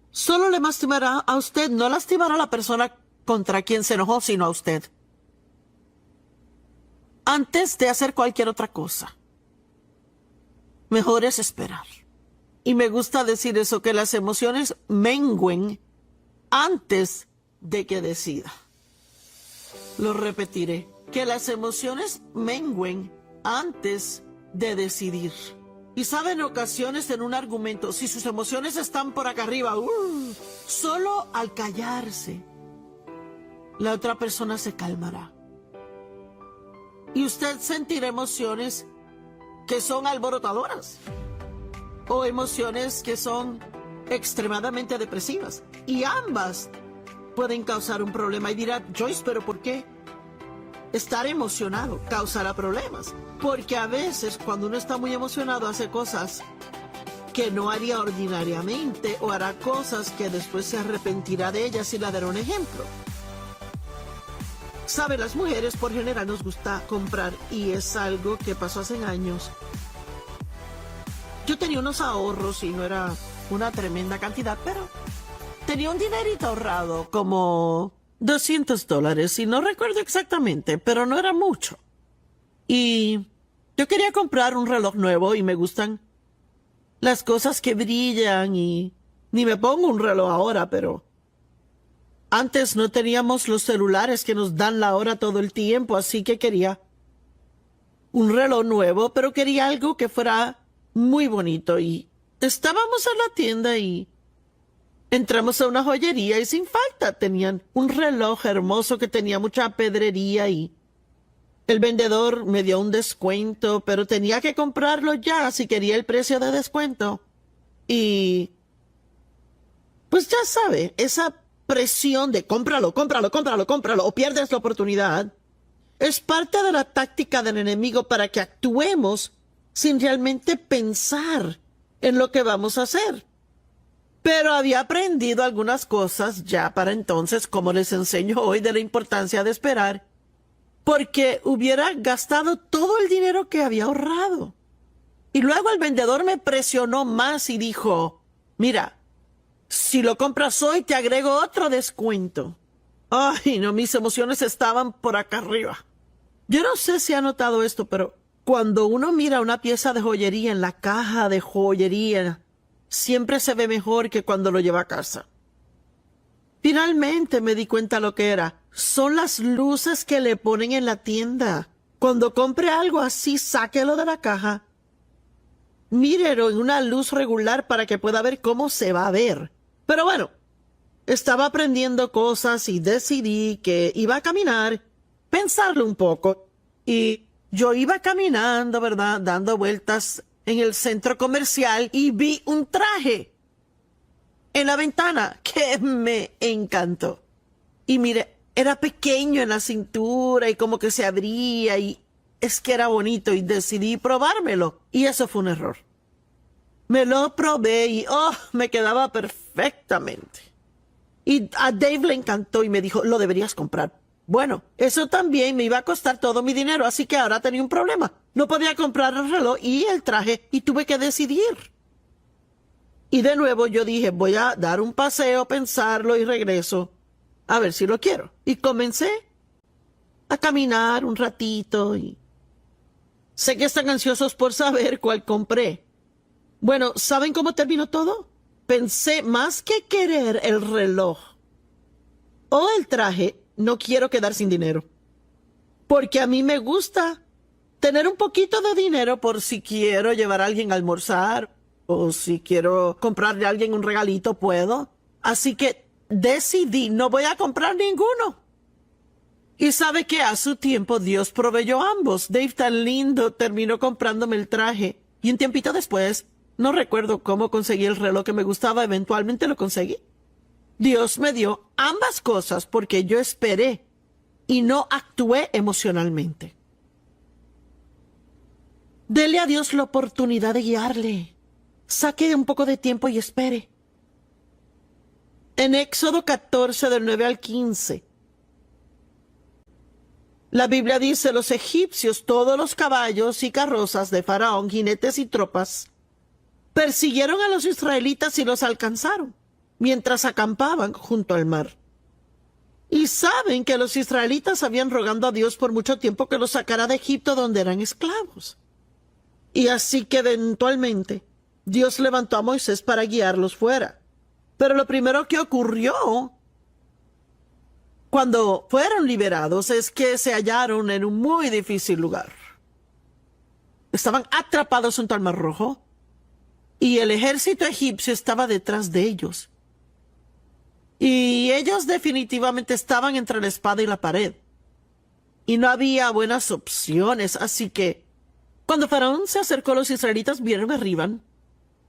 solo le lastimará a usted, no lastimará a la persona contra quien se enojó, sino a usted. Antes de hacer cualquier otra cosa, mejor es esperar. Y me gusta decir eso, que las emociones mengüen antes de que decida. Lo repetiré, que las emociones mengüen antes de decidir. Y sabe, en ocasiones en un argumento, si sus emociones están por acá arriba, solo al callarse, la otra persona se calmará. y usted sentirá emociones que son alborotadoras o emociones que son extremadamente depresivas. Y ambas pueden causar un problema. Y dirá, Joyce, ¿pero por qué? Estar emocionado causará problemas. Porque a veces cuando uno está muy emocionado hace cosas que no haría ordinariamente o hará cosas que después se arrepentirá de ellas, y le daré un ejemplo. Sabe, las mujeres por general nos gusta comprar, y es algo que pasó hace años. Yo tenía unos ahorros y no era una tremenda cantidad, pero tenía un dinerito ahorrado, como $200, y no recuerdo exactamente, pero no era mucho. Y yo quería comprar un reloj nuevo y me gustan las cosas que brillan, y ni me pongo un reloj ahora, pero antes no teníamos los celulares que nos dan la hora todo el tiempo, así que quería un reloj nuevo, pero quería algo que fuera muy bonito. Y estábamos en la tienda y entramos a una joyería y sin falta tenían un reloj hermoso que tenía mucha pedrería, y el vendedor me dio un descuento, pero tenía que comprarlo ya si quería el precio de descuento. Y pues ya sabe, esa presión de cómpralo, cómpralo, cómpralo, cómpralo, o pierdes la oportunidad, es parte de la táctica del enemigo para que actuemos sin realmente pensar en lo que vamos a hacer. Pero había aprendido algunas cosas ya para entonces, como les enseño hoy, de la importancia de esperar, porque hubiera gastado todo el dinero que había ahorrado. Y luego el vendedor me presionó más y dijo, mira, si lo compras hoy te agrego otro descuento. Ay, no, mis emociones estaban por acá arriba. Yo no sé si ha notado esto, pero cuando uno mira una pieza de joyería en la caja de joyería, siempre se ve mejor que cuando lo lleva a casa. Finalmente me di cuenta lo que era. Son las luces que le ponen en la tienda. Cuando compre algo así, sáquelo de la caja. Mírelo en una luz regular para que pueda ver cómo se va a ver. Pero bueno, estaba aprendiendo cosas y decidí que iba a caminar, pensarlo un poco. Y yo iba caminando, ¿verdad?, dando vueltas en el centro comercial y vi un traje en la ventana que me encantó. Y mire, era pequeño en la cintura y como que se abría, y es que era bonito, y decidí probármelo. Y eso fue un error. Me lo probé y me quedaba perfectamente. Y a Dave le encantó y me dijo, lo deberías comprar. Bueno, eso también me iba a costar todo mi dinero, así que ahora tenía un problema. No podía comprar el reloj y el traje y tuve que decidir. Y de nuevo yo dije, voy a dar un paseo, pensarlo y regreso a ver si lo quiero. Y comencé a caminar un ratito y sé que están ansiosos por saber cuál compré. Bueno, ¿saben cómo terminó todo? Pensé, más que querer el reloj o el traje, no quiero quedar sin dinero. Porque a mí me gusta tener un poquito de dinero por si quiero llevar a alguien a almorzar o si quiero comprarle a alguien un regalito, puedo. Así que decidí, no voy a comprar ninguno. Y sabe que a su tiempo Dios proveyó ambos. Dave, tan lindo, terminó comprándome el traje. Y un tiempito después, no recuerdo cómo conseguí el reloj que me gustaba, eventualmente lo conseguí. Dios me dio ambas cosas porque yo esperé y no actué emocionalmente. Dele a Dios la oportunidad de guiarle. Saque un poco de tiempo y espere. En Éxodo 14, del 9 al 15, la Biblia dice, los egipcios, todos los caballos y carrozas de Faraón, jinetes y tropas, persiguieron a los israelitas y los alcanzaron, mientras acampaban junto al mar. Y saben que los israelitas habían rogado a Dios por mucho tiempo que los sacara de Egipto, donde eran esclavos. Y así que eventualmente Dios levantó a Moisés para guiarlos fuera. Pero lo primero que ocurrió cuando fueron liberados es que se hallaron en un muy difícil lugar. Estaban atrapados junto al Mar Rojo y el ejército egipcio estaba detrás de ellos. Y ellos definitivamente estaban entre la espada y la pared. y no había buenas opciones, así que cuando Faraón se acercó, los israelitas vieron arriba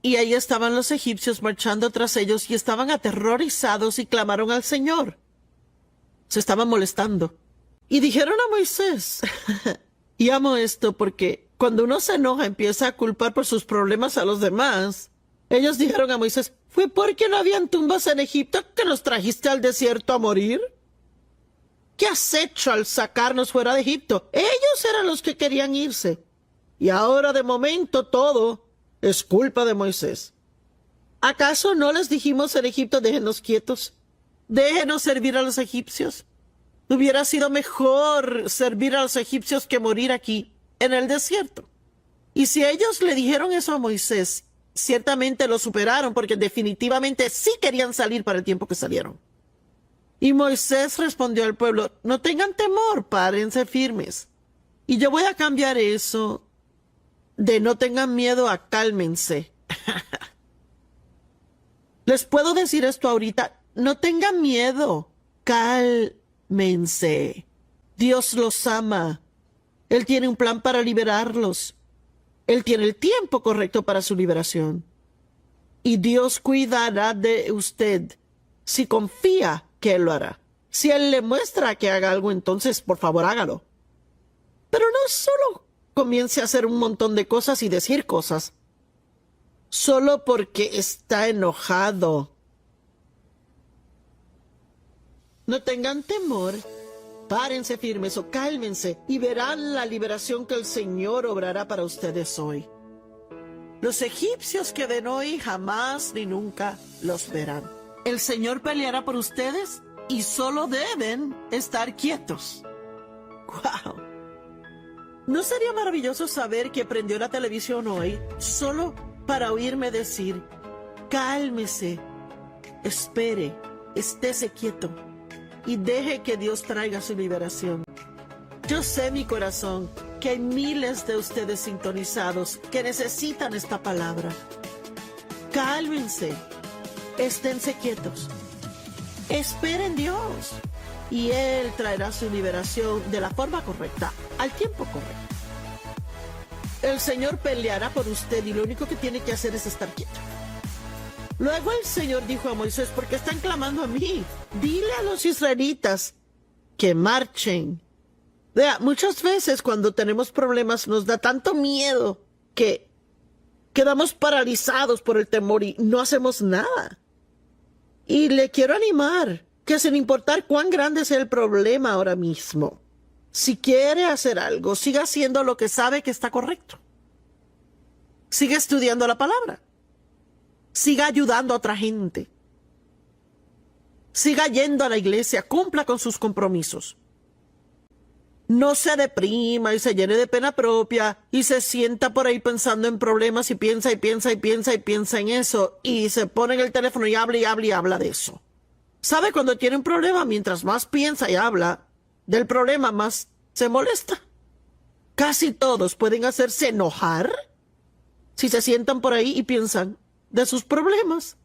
y ahí estaban los egipcios marchando tras ellos y estaban aterrorizados y clamaron al Señor. Se estaban molestando y dijeron a Moisés, y amo esto porque cuando uno se enoja empieza a culpar por sus problemas a los demás. Ellos dijeron a Moisés, ¿fue porque no habían tumbas en Egipto que nos trajiste al desierto a morir? ¿Qué has hecho al sacarnos fuera de Egipto? Ellos eran los que querían irse. Y ahora de momento todo es culpa de Moisés. ¿Acaso no les dijimos en Egipto, déjenos quietos? Déjenos servir a los egipcios. Hubiera sido mejor servir a los egipcios que morir aquí, en el desierto. Y si ellos le dijeron eso a Moisés, ciertamente lo superaron porque definitivamente sí querían salir para el tiempo que salieron. Y Moisés respondió al pueblo, no tengan temor, párense firmes. Y yo voy a cambiar eso de no tengan miedo a cálmense. Les puedo decir esto ahorita, no tengan miedo, cálmense. Dios los ama. Él tiene un plan para liberarlos. Él tiene el tiempo correcto para su liberación. Y Dios cuidará de usted si confía que Él lo hará. Si Él le muestra que haga algo, entonces por favor hágalo. Pero no solo comience a hacer un montón de cosas y decir cosas solo porque está enojado. No tengan temor, párense firmes o cálmense y verán la liberación que el Señor obrará para ustedes hoy. Los egipcios que ven hoy jamás ni nunca los verán. El Señor peleará por ustedes y solo deben estar quietos. ¡Wow! ¿No sería maravilloso saber que prendió la televisión hoy solo para oírme decir, cálmese, espere, estése quieto y deje que Dios traiga su liberación? Yo sé, mi corazón, que hay miles de ustedes sintonizados que necesitan esta palabra. Cálmense, esténse quietos, esperen Dios y Él traerá su liberación de la forma correcta, al tiempo correcto. El Señor peleará por usted y lo único que tiene que hacer es estar quieto. Luego el Señor dijo a Moisés, ¿por qué están clamando a mí? Dile a los israelitas que marchen. Vea, muchas veces cuando tenemos problemas nos da tanto miedo que quedamos paralizados por el temor y no hacemos nada. Y le quiero animar que sin importar cuán grande sea el problema ahora mismo, si quiere hacer algo, siga haciendo lo que sabe que está correcto. Siga estudiando la palabra. Siga ayudando a otra gente. Siga yendo a la iglesia, cumpla con sus compromisos. No se deprima y se llene de pena propia y se sienta por ahí pensando en problemas y piensa y piensa y piensa y piensa en eso y se pone en el teléfono y habla y habla y habla de eso. ¿Sabe? Cuando tiene un problema, mientras más piensa y habla del problema, más se molesta. Casi todos pueden hacerse enojar si se sientan por ahí y piensan de sus problemas.